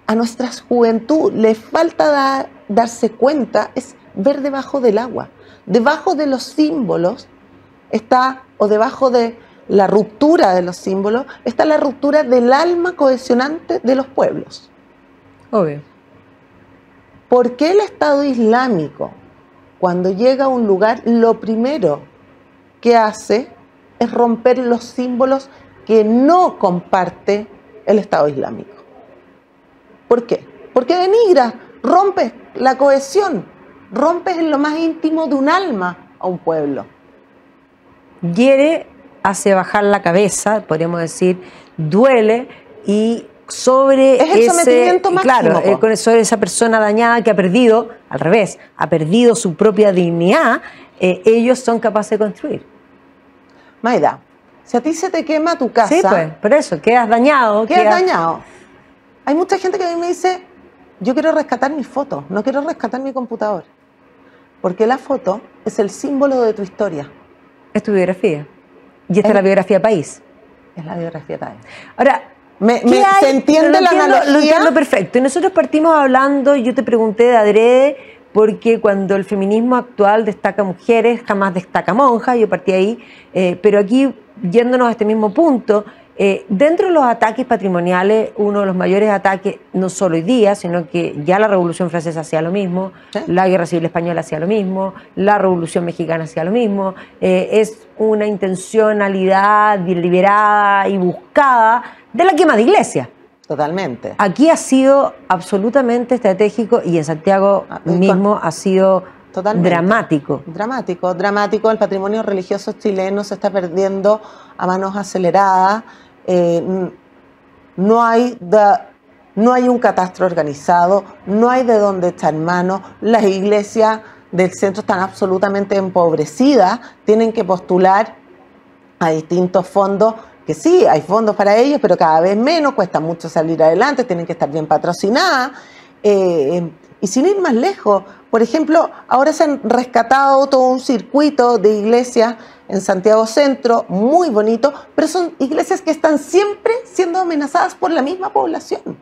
a nuestra juventud le falta darse cuenta es ver debajo del agua. Debajo de los símbolos está, o debajo de la ruptura de los símbolos, está la ruptura del alma cohesionante de los pueblos. Obvio. ¿Por qué el Estado Islámico, cuando llega a un lugar, lo primero que hace es romper los símbolos que no comparte el Estado Islámico? ¿Por qué? Porque denigra, rompes la cohesión, rompes en lo más íntimo de un alma a un pueblo. Hiere, hace bajar la cabeza, podríamos decir, duele, y sobre es el sometimiento máximo, claro, sobre esa persona dañada que ha perdido, al revés, ha perdido su propia dignidad, ellos son capaces de construir. Maida, si a ti se te quema tu casa... Sí, pues, por eso, quedas dañado. Quedas dañado. Hay mucha gente que a mí me dice, yo quiero rescatar mis fotos, no quiero rescatar mi computador. Porque la foto es el símbolo de tu historia. Es tu biografía. Y esta es la biografía país. Es la biografía país. Ahora, ¿se entiende la analogía? Lo entiendo perfecto. Y nosotros partimos hablando, yo te pregunté de adrede, porque cuando el feminismo actual destaca mujeres, jamás destaca monjas, yo partí ahí, pero aquí, yéndonos a este mismo punto, dentro de los ataques patrimoniales, uno de los mayores ataques, no solo hoy día, sino que ya la Revolución Francesa hacía lo mismo, ¿sí? La Guerra Civil Española hacía lo mismo, la Revolución Mexicana hacía lo mismo, es una intencionalidad deliberada y buscada de la quema de iglesias. Totalmente. Aquí ha sido absolutamente estratégico y en Santiago mismo ha sido dramático. Dramático. El patrimonio religioso chileno se está perdiendo a manos aceleradas. No hay un catastro organizado, no hay de dónde echar mano. Las iglesias del centro están absolutamente empobrecidas, tienen que postular a distintos fondos, que sí, hay fondos para ellos, pero cada vez menos, cuesta mucho salir adelante, tienen que estar bien patrocinadas. Y sin ir más lejos, por ejemplo, ahora se han rescatado todo un circuito de iglesias en Santiago Centro, muy bonito, pero son iglesias que están siempre siendo amenazadas por la misma población.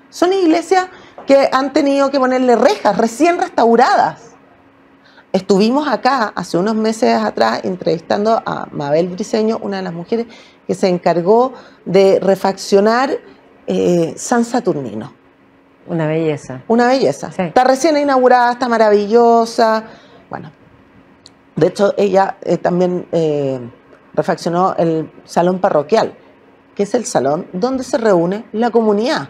Son iglesias que han tenido que ponerle rejas, recién restauradas. Estuvimos acá hace unos meses atrás entrevistando a Mabel Briceño, una de las mujeres que se encargó de refaccionar San Saturnino. Una belleza. Una belleza. Sí. Está recién inaugurada, está maravillosa. Bueno, de hecho ella también refaccionó el salón parroquial, que es el salón donde se reúne la comunidad.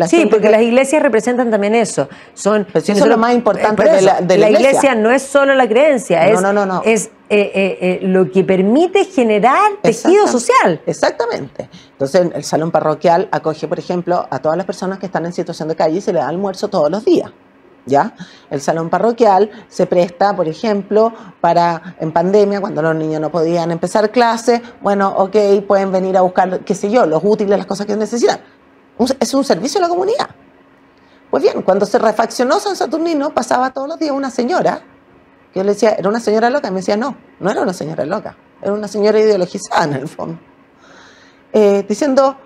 Sí, porque las iglesias representan también eso. Eso es lo más importante de la iglesia no es solo la creencia, no. Es lo que permite generar tejido social. Exactamente. Entonces, el salón parroquial acoge, por ejemplo, a todas las personas que están en situación de calle y se les da almuerzo todos los días. ¿Ya? El salón parroquial se presta, por ejemplo, para en pandemia, cuando los niños no podían empezar clases, bueno, ok, pueden venir a buscar, qué sé yo, los útiles, las cosas que necesitan. Es un servicio a la comunidad. Pues bien, cuando se refaccionó San Saturnino, pasaba todos los días una señora, que yo le decía, ¿era una señora loca? Y me decía, no era una señora loca, era una señora ideologizada en el fondo. Diciendo,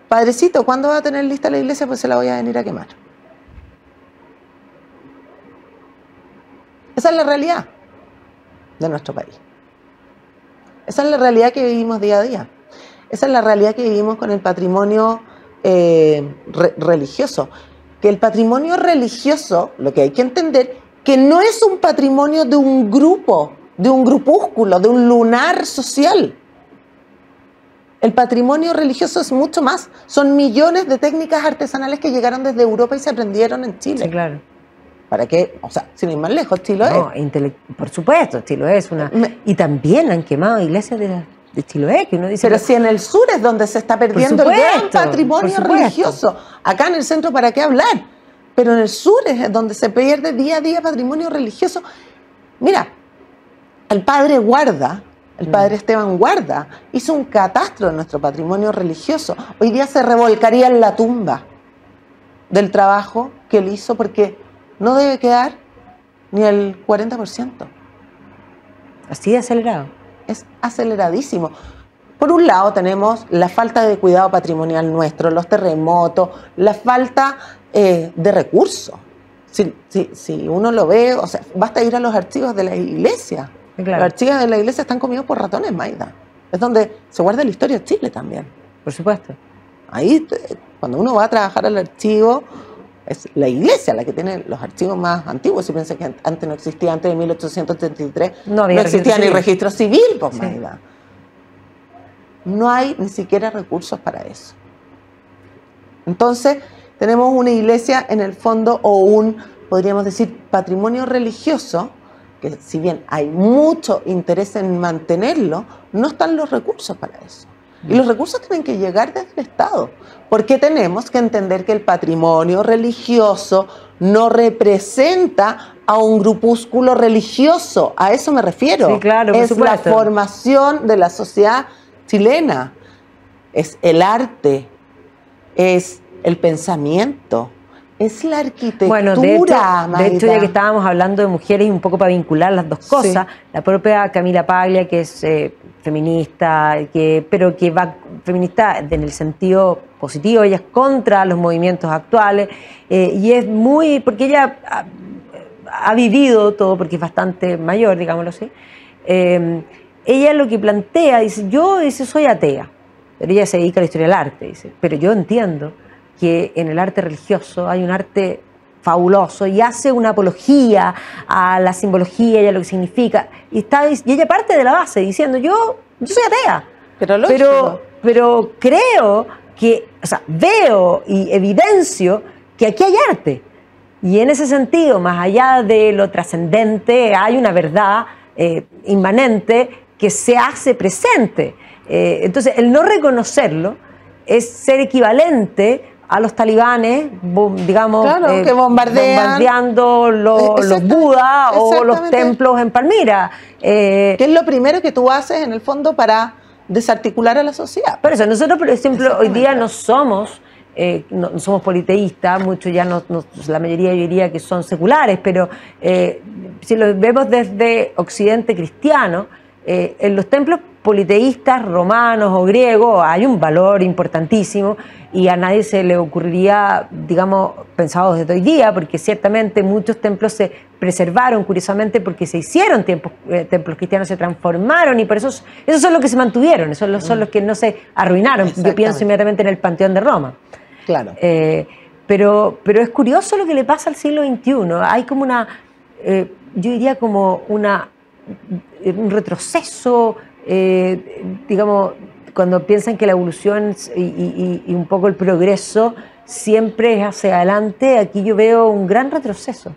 padrecito, ¿cuándo va a tener lista la iglesia? Pues se la voy a venir a quemar. Esa es la realidad de nuestro país. Esa es la realidad que vivimos día a día. Esa es la realidad que vivimos con el patrimonio religioso. Que el patrimonio religioso, lo que hay que entender, que no es un patrimonio de un grupo, de un grupúsculo, de un lunar social. El patrimonio religioso es mucho más. Son millones de técnicas artesanales que llegaron desde Europa y se aprendieron en Chile. Sí, claro. ¿Para qué? O sea, sin ir más lejos, Chiloé. No, por supuesto, Chiloé es una... Y también han quemado iglesias de Chiloé, que uno dice... Pero si en el sur es donde se está perdiendo el gran patrimonio religioso. Acá en el centro, ¿para qué hablar? Pero en el sur es donde se pierde día a día patrimonio religioso. Mira, el padre Guarda, el padre Esteban Guarda, hizo un catastro de nuestro patrimonio religioso. Hoy día se revolcaría en la tumba del trabajo que él hizo, porque no debe quedar ni el 40%. Así de acelerado. Es aceleradísimo. Por un lado tenemos la falta de cuidado patrimonial nuestro, los terremotos, la falta de recursos. Si uno lo ve, o sea, basta ir a los archivos de la iglesia. Claro. Los archivos de la iglesia están comidos por ratones, Maida. Es donde se guarda la historia de Chile también. Por supuesto. Ahí, cuando uno va a trabajar al archivo, es la iglesia la que tiene los archivos más antiguos. Si piensa que antes no existía, antes de 1833, no existía ni registro civil, pues, sí. Maida. No hay ni siquiera recursos para eso. Entonces, tenemos una iglesia en el fondo, o podríamos decir, patrimonio religioso, que si bien hay mucho interés en mantenerlo, no están los recursos para eso. Y los recursos tienen que llegar desde el Estado, porque tenemos que entender que el patrimonio religioso no representa a un grupúsculo religioso. A eso me refiero. Sí, claro, por supuesto. La formación de la sociedad chilena, es el arte, es el pensamiento, es la arquitectura. Bueno, de hecho, ya que estábamos hablando de mujeres y un poco para vincular las dos cosas, sí. La propia Camila Paglia, que es feminista, pero que va feminista en el sentido positivo, ella es contra los movimientos actuales, y es muy, porque ella ha vivido todo, porque es bastante mayor, digámoslo así. Ella lo que plantea, dice, yo soy atea, pero ella se dedica a la historia del arte, dice, pero yo entiendo que en el arte religioso hay un arte fabuloso y hace una apología a la simbología y a lo que significa. Y ella parte de la base diciendo, yo soy atea, pero creo que, o sea, veo y evidencio que aquí hay arte. Y en ese sentido, más allá de lo trascendente, hay una verdad inmanente que se hace presente. Entonces, el no reconocerlo es ser equivalente a los talibanes, digamos, claro, que bombardeando los Budas o los templos en Palmira. Que es lo primero que tú haces, en el fondo, para desarticular a la sociedad. Por eso, nosotros, por ejemplo, hoy día no somos politeístas, muchos ya la mayoría yo diría que son seculares, pero si lo vemos desde Occidente cristiano, en los templos politeístas romanos o griegos hay un valor importantísimo y a nadie se le ocurriría, digamos, pensados desde hoy día, porque ciertamente muchos templos se preservaron, curiosamente, porque se hicieron templos cristianos, se transformaron y por esos son los que se mantuvieron, esos son los que no se arruinaron. Yo pienso inmediatamente en el Panteón de Roma. Claro. Pero es curioso lo que le pasa al siglo XXI. Hay como yo diría como un retroceso, digamos, cuando piensan que la evolución y un poco el progreso siempre es hacia adelante, aquí yo veo un gran retroceso.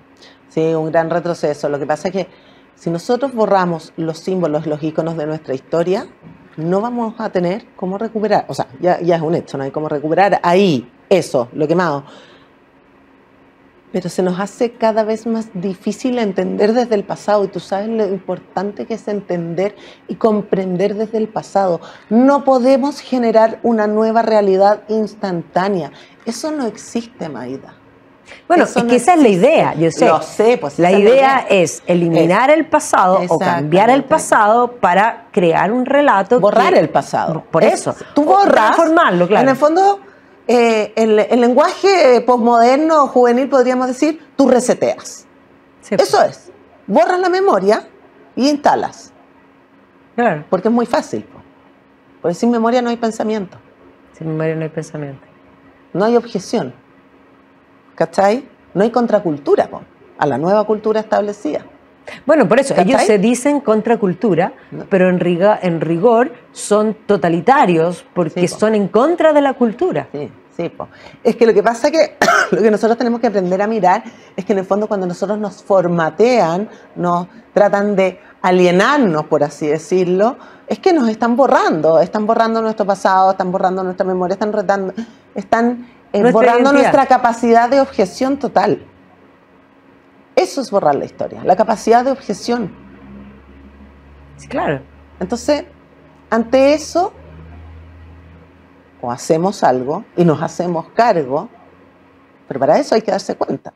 Sí, un gran retroceso. Lo que pasa es que si nosotros borramos los símbolos, los íconos de nuestra historia, no vamos a tener cómo recuperar. O sea, ya es un hecho, no hay cómo recuperar ahí eso, lo quemado. Pero se nos hace cada vez más difícil entender desde el pasado. Y tú sabes lo importante que es entender y comprender desde el pasado. No podemos generar una nueva realidad instantánea. Eso no existe, Maida. Bueno, es que esa es la idea, yo sé. Lo sé, pues la idea es eliminar el pasado o cambiar el pasado para crear un relato. Borrar el pasado. Por eso. Tú borras. Transformarlo, claro. En el fondo, el lenguaje posmoderno, juvenil, podríamos decir, tú reseteas. Sí, pues. Eso es. Borras la memoria y instalas. Claro. Porque es muy fácil. Porque sin memoria no hay pensamiento. Sin memoria no hay pensamiento. no hay objeción, ¿cachai? No hay contracultura po, a la nueva cultura establecida. Bueno, por eso, ¿cachai? ellos se dicen contracultura, pero en rigor son totalitarios porque Sí, po. son en contra de la cultura. Sí, sí, po. Es que lo que pasa es que lo que nosotros tenemos que aprender a mirar es que en el fondo cuando nosotros nos formatean, nos tratan de alienarnos, por así decirlo, es que nos están borrando nuestro pasado, están borrando nuestra memoria, están borrando Identidad. nuestra capacidad de objeción total. Eso es borrar la historia, la capacidad de objeción. Sí, claro. Entonces, ante eso, o hacemos algo y nos hacemos cargo, pero para eso hay que darse cuenta.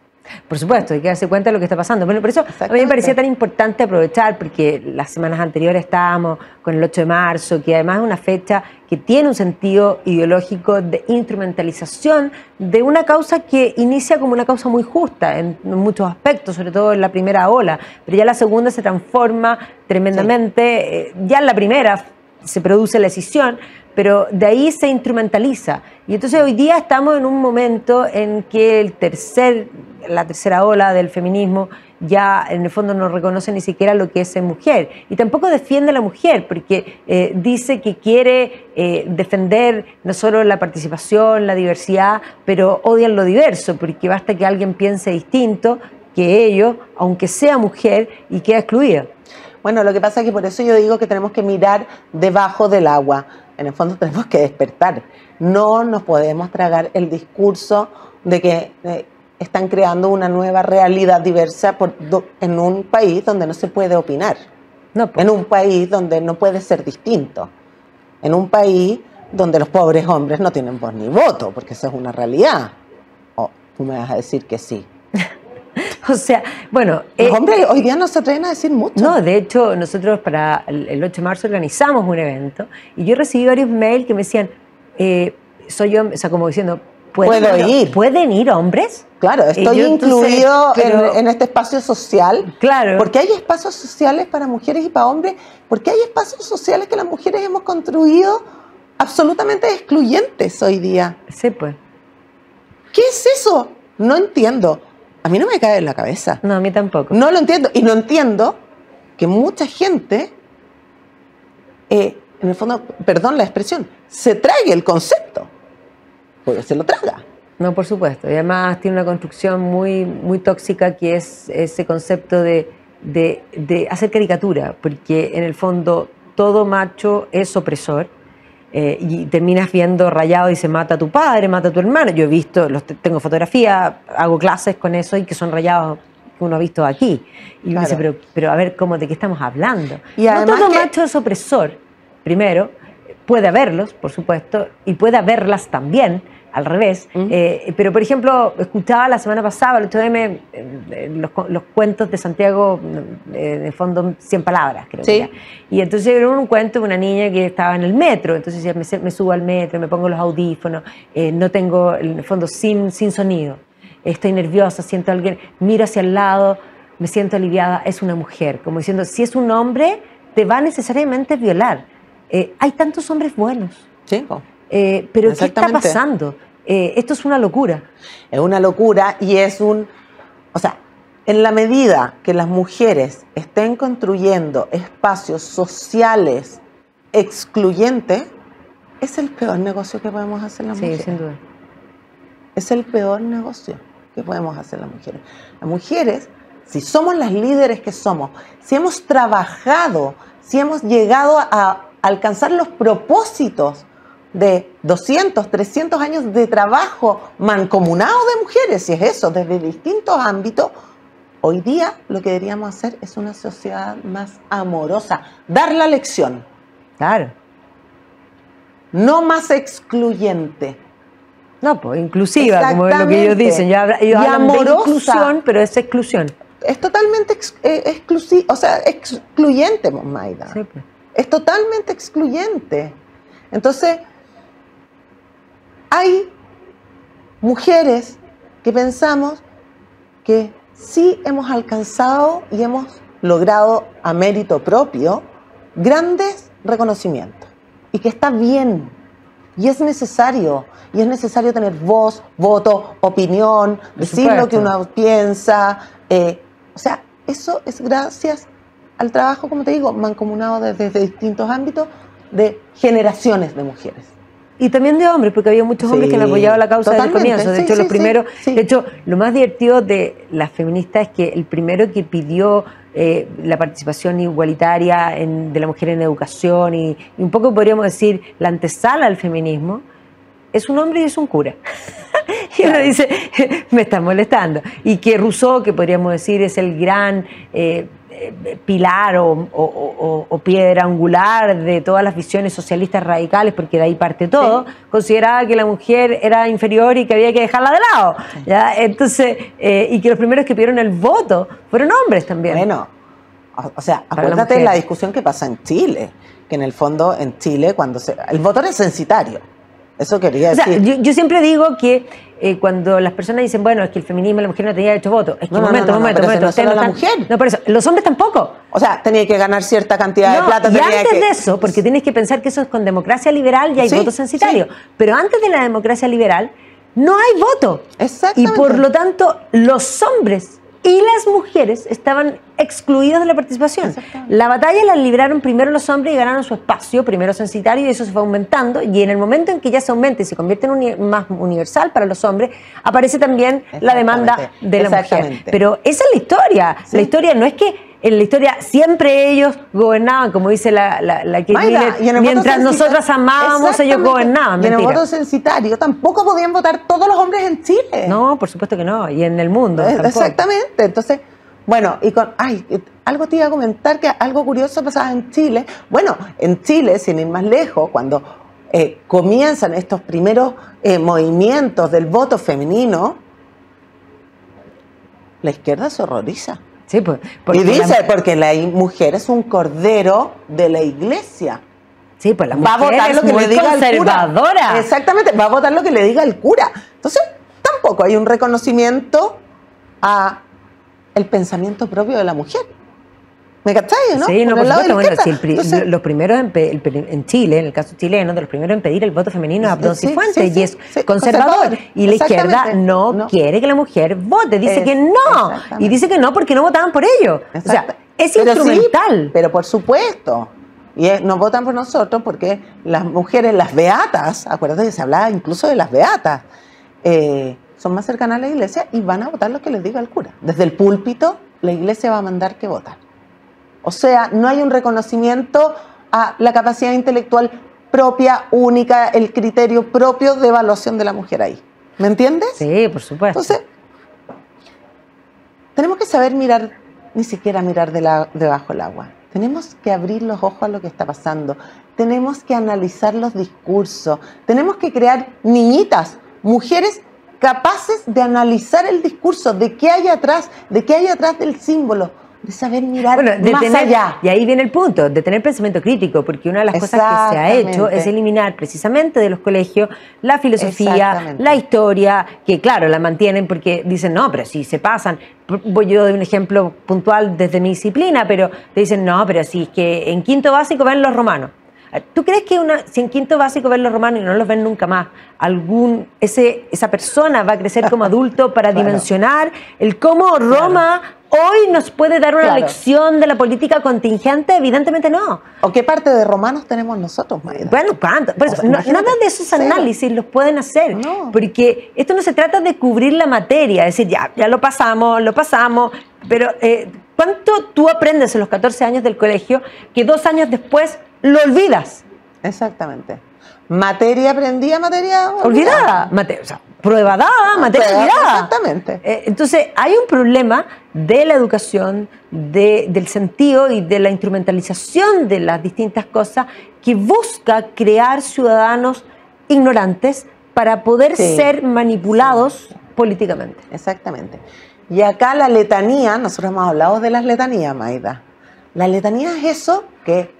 Por supuesto, hay que darse cuenta de lo que está pasando. Bueno, por eso a mí me parecía tan importante aprovechar, porque las semanas anteriores estábamos con el 8 de marzo, que además es una fecha que tiene un sentido ideológico de instrumentalización de una causa que inicia como una causa muy justa en muchos aspectos, sobre todo en la primera ola, pero ya la segunda se transforma tremendamente, sí. Ya en la primera se produce la escisión, pero de ahí se instrumentaliza. Y entonces hoy día estamos en un momento en que la tercera ola del feminismo ya en el fondo no reconoce ni siquiera lo que es ser mujer. Y tampoco defiende a la mujer, porque dice que quiere defender no solo la participación, la diversidad, pero odian lo diverso, porque basta que alguien piense distinto que ellos, aunque sea mujer, y queda excluida. Bueno, lo que pasa es que por eso yo digo que tenemos que mirar debajo del agua. En el fondo tenemos que despertar. No nos podemos tragar el discurso de que están creando una nueva realidad diversa en un país donde no se puede opinar. No, pues. En un país donde no puede ser distinto. En un país donde los pobres hombres no tienen voz ni voto, porque eso es una realidad. Oh, tú me vas a decir que sí. O sea, bueno... Los hombres hoy día no se atreven a decir mucho. No, de hecho, nosotros para el 8 de marzo organizamos un evento y yo recibí varios mails que me decían, soy yo, o sea, como diciendo, ¿pueden ir hombres? Claro, estoy incluido en este espacio social. Claro. Porque hay espacios sociales para mujeres y para hombres, porque hay espacios sociales que las mujeres hemos construido absolutamente excluyentes hoy día. Sí, pues. ¿Qué es eso? No entiendo. A mí no me cae en la cabeza. No, a mí tampoco. No lo entiendo. Y no entiendo que mucha gente, en el fondo, perdón la expresión, se trague el concepto. Porque se lo traga. No, por supuesto. Y además tiene una construcción muy, muy tóxica que es ese concepto de hacer caricatura. Porque en el fondo todo macho es opresor. Y terminas viendo rayado y se mata a tu padre, mata a tu hermano. Yo he visto, tengo fotografías, hago clases con eso y que son rayados que uno ha visto aquí. Y claro. Uno dice, pero a ver, ¿cómo, de qué estamos hablando? Y no todo macho es opresor, primero, puede haberlos, por supuesto, y puede haberlas también, al revés. Pero, por ejemplo, escuchaba la semana pasada, el 8M, los cuentos de Santiago, en el fondo 100 palabras, creo que era. Y entonces era un cuento de una niña que estaba en el metro, entonces decía, me subo al metro, me pongo los audífonos, no tengo, en el fondo, sin sonido. Estoy nerviosa, siento a alguien, miro hacia el lado, me siento aliviada, es una mujer. Como diciendo, si es un hombre, te va necesariamente a violar. Hay tantos hombres buenos. Sí. Pero ¿qué está pasando? Esto es una locura. Es una locura y es un... O sea, en la medida que las mujeres estén construyendo espacios sociales excluyentes, es el peor negocio que podemos hacer las mujeres. Sí, sin duda. Es el peor negocio que podemos hacer las mujeres. Las mujeres, si somos las líderes que somos, si hemos trabajado, si hemos llegado a alcanzar los propósitos de 200, 300 años de trabajo mancomunado de mujeres, si es eso, desde distintos ámbitos, hoy día lo que deberíamos hacer es una sociedad más amorosa, dar la lección. Claro. No más excluyente. No, pues inclusiva, como es lo que ellos dicen. Ellos hablan de inclusión, pero es exclusión. Es totalmente excluyente, Maida. Sí, pues. Es totalmente excluyente. Entonces, hay mujeres que pensamos que sí hemos alcanzado y hemos logrado a mérito propio grandes reconocimientos y que está bien Y es necesario tener voz, voto, opinión, decir lo que uno piensa. O sea, eso es gracias al trabajo, como te digo, mancomunado desde distintos ámbitos de generaciones de mujeres. Y también de hombres, porque había muchos hombres que han apoyado la causa desde el comienzo. De hecho, de hecho, lo más divertido de las feministas es que el primero que pidió la participación igualitaria de la mujer en educación y un poco podríamos decir la antesala al feminismo, es un hombre y es un cura. Y uno dice, me están molestando. Y que Rousseau, que podríamos decir es el gran pilar o piedra angular de todas las visiones socialistas radicales, porque de ahí parte todo, consideraba que la mujer era inferior y que había que dejarla de lado. ¿Ya? Entonces, y que los primeros que pidieron el voto fueron hombres también. Bueno, o sea, acuérdate de la discusión que pasa en Chile, que en el fondo en Chile el voto era censitario. Eso quería decir. O sea, yo siempre digo que cuando las personas dicen, bueno, es que el feminismo, la mujer no tenía derecho a voto. Es que momento. No solo la mujer. No, por eso. Los hombres tampoco. O sea, tenía que ganar cierta cantidad de plata. Y antes de eso, porque tienes que pensar que eso es con democracia liberal y hay voto censitario. Pero antes de la democracia liberal, no hay voto. Exactamente. Y por lo tanto, los hombres y las mujeres estaban excluidos de la participación. La batalla la libraron primero los hombres y ganaron su espacio, primero censitario, y eso se fue aumentando, y en el momento en que ya se aumenta y se convierte en más universal para los hombres, aparece también la demanda de la mujer. Pero esa es la historia. La historia no es que en la historia siempre ellos gobernaban, como dice la Kate Millett, mientras nosotras amábamos, ellos gobernaban. Y en el voto censitario tampoco podían votar todos los hombres en Chile. No, por supuesto que no, y en el mundo tampoco. Exactamente, entonces, bueno, y algo te iba a comentar que algo curioso pasaba en Chile. Bueno, en Chile, sin ir más lejos, cuando comienzan estos primeros movimientos del voto femenino, la izquierda se horroriza. Sí, pues, y dice, porque la mujer es un cordero de la iglesia. Sí, pues la mujer va a votar es lo que muy le diga conservadora. El cura. Exactamente, va a votar lo que le diga el cura. Entonces, tampoco hay un reconocimiento a el pensamiento propio de la mujer. ¿Me cacháis, no? Sí, no, por supuesto. Bueno, si los primeros en Chile, en el caso chileno, de los primeros en pedir el voto femenino es Abdón Cifuentes, y es conservador. Y la izquierda no quiere que la mujer vote, dice que no. Y dice que no porque no votaban por ello. O sea, es instrumental. Sí, pero por supuesto. Y no votan por nosotros porque las mujeres, las beatas, acuérdate que se hablaba incluso de las beatas, son más cercanas a la iglesia y van a votar lo que les diga el cura. Desde el púlpito, la iglesia va a mandar que voten. O sea, no hay un reconocimiento a la capacidad intelectual propia, única, el criterio propio de evaluación de la mujer ahí. ¿Me entiendes? Sí, por supuesto. Entonces, tenemos que saber mirar, ni siquiera mirar debajo del agua. Tenemos que abrir los ojos a lo que está pasando. Tenemos que analizar los discursos. Tenemos que crear niñitas, mujeres capaces de analizar el discurso, de qué hay atrás del símbolo, de saber mirar más allá. Y ahí viene el punto, de tener pensamiento crítico, porque una de las cosas que se ha hecho es eliminar precisamente de los colegios la filosofía, la historia, que claro, la mantienen porque dicen, no, pero si se pasan. Voy yo de un ejemplo puntual desde mi disciplina, pero te dicen, no, pero si es que en quinto básico ven los romanos. ¿Tú crees que si en quinto básico ven los romanos y no los ven nunca más, esa persona va a crecer como adulto para dimensionar el cómo Roma hoy nos puede dar una lección de la política contingente? Evidentemente no. ¿O qué parte de romanos tenemos nosotros, Mayra? Bueno, ¿cuánto? Por eso, nada de esos análisis los pueden hacer, porque esto no se trata de cubrir la materia, es decir, ya lo pasamos, pero ¿cuánto tú aprendes en los 14 años del colegio que 2 años después lo olvidas? Exactamente. Materia aprendida, materia olvidada. Prueba dada, materia olvidada. Exactamente. Entonces, hay un problema de la educación, del sentido y de la instrumentalización de las distintas cosas que busca crear ciudadanos ignorantes para poder ser manipulados políticamente. Exactamente. Y acá la letanía, nosotros hemos hablado de las letanías, Maida. La letanía es eso que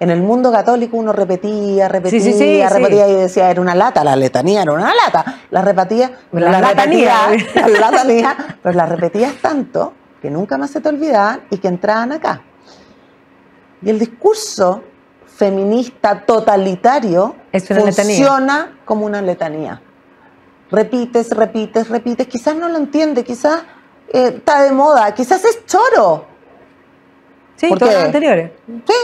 en el mundo católico uno repetía y decía, era una lata, la letanía era una lata. La repetías tanto que nunca más se te olvidaban y que entraban acá. Y el discurso feminista totalitario Es una letanía. Funciona como una letanía. Repites, repites, repites. Quizás no lo entiende, quizás está de moda, quizás es choro. Sí, ¿Por todos qué? los anteriores. Sí.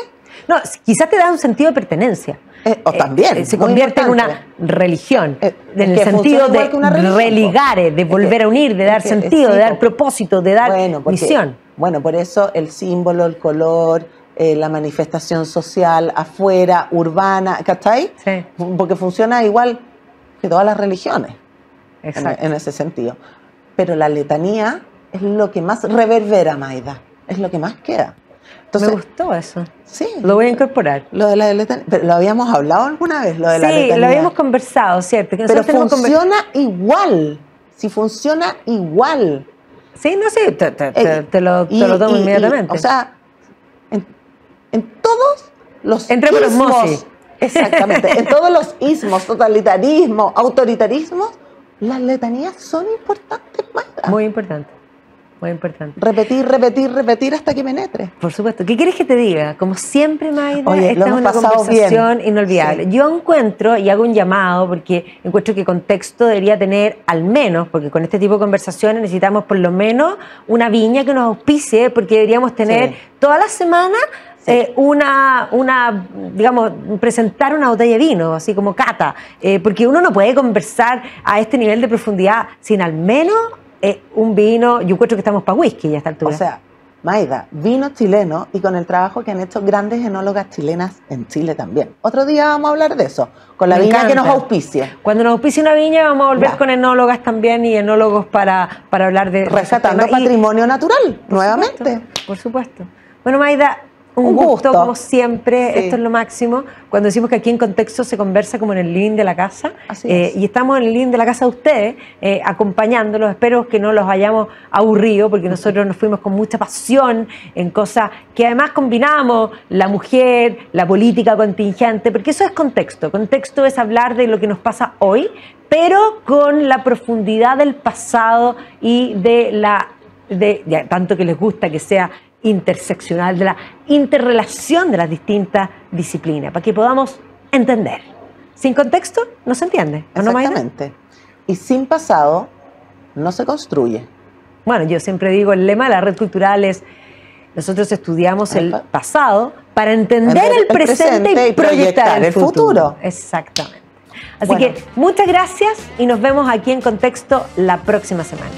No, quizás te da un sentido de pertenencia. O también. Se muy convierte en importante. una religión, Es en el que sentido funciona igual de que una religión, religare, de Es volver que- a unir, de dar es que- sentido, sí, de dar po. propósito, de dar porque- misión. Bueno, por eso el símbolo, el color, la manifestación social, afuera, urbana, ¿cachai? Sí. Porque funciona igual que todas las religiones, Exacto. en ese sentido. Pero la letanía es lo que más reverbera, Maida, es lo que más queda. Entonces, Me gustó eso. sí, Lo voy a incorporar. lo de la letanía, pero lo habíamos hablado alguna vez, lo de la Sí, letanía. lo habíamos conversado, ¿cierto? Que Pero nosotros tenemos funciona igual, si funciona igual. Sí, no sé, te lo tomo inmediatamente. O sea, en todos los Entra por osmosis. exactamente, en todos los ismos, totalitarismo, autoritarismo, las letanías son importantes, Maida. Muy importante, muy importante. Repetir, repetir, repetir hasta que penetre. Por supuesto. ¿Qué quieres que te diga? Como siempre, Maida, Oye, esta lo es hemos una pasado conversación bien. inolvidable. Sí. Yo encuentro, y hago un llamado, porque encuentro que Contexto debería tener al menos, porque con este tipo de conversaciones necesitamos por lo menos una viña que nos auspicie, porque deberíamos tener Sí. toda la semana Sí. digamos, presentar una botella de vino, así como cata, porque uno no puede conversar a este nivel de profundidad sin al menos un vino. Yo encuentro que estamos para whisky ya a esta altura. O sea, Maida, vino chileno y con el trabajo que han hecho grandes enólogas chilenas en Chile también. Otro día vamos a hablar de eso, con la Me viña que encanta. nos auspicia. Cuando nos auspicie una viña vamos a volver Ya. con enólogas también y enólogos para hablar de Rescatando esos temas. Y, patrimonio natural, por nuevamente. supuesto, por supuesto. Bueno, Maida, un Un gusto, gusto. como siempre. Sí. Esto es lo máximo. Cuando decimos que aquí en Contexto se conversa como en el living de la casa. Así es. Y estamos en el living de la casa de ustedes, acompañándolos. Espero que no los hayamos aburrido, porque nosotros nos fuimos con mucha pasión en cosas que además combinamos, la mujer, la política contingente, porque eso es contexto. Contexto es hablar de lo que nos pasa hoy, pero con la profundidad del pasado y ya, tanto que les gusta que sea interseccional, de la interrelación de las distintas disciplinas, para que podamos entender. Sin contexto no se entiende, ¿o no, Maida? Exactamente. Y sin pasado no se construye. Bueno, yo siempre digo, el lema de la red cultural es: nosotros estudiamos el pasado para entender el presente y proyectar el futuro. Exactamente. Así Bueno. que muchas gracias y nos vemos aquí en Contexto la próxima semana.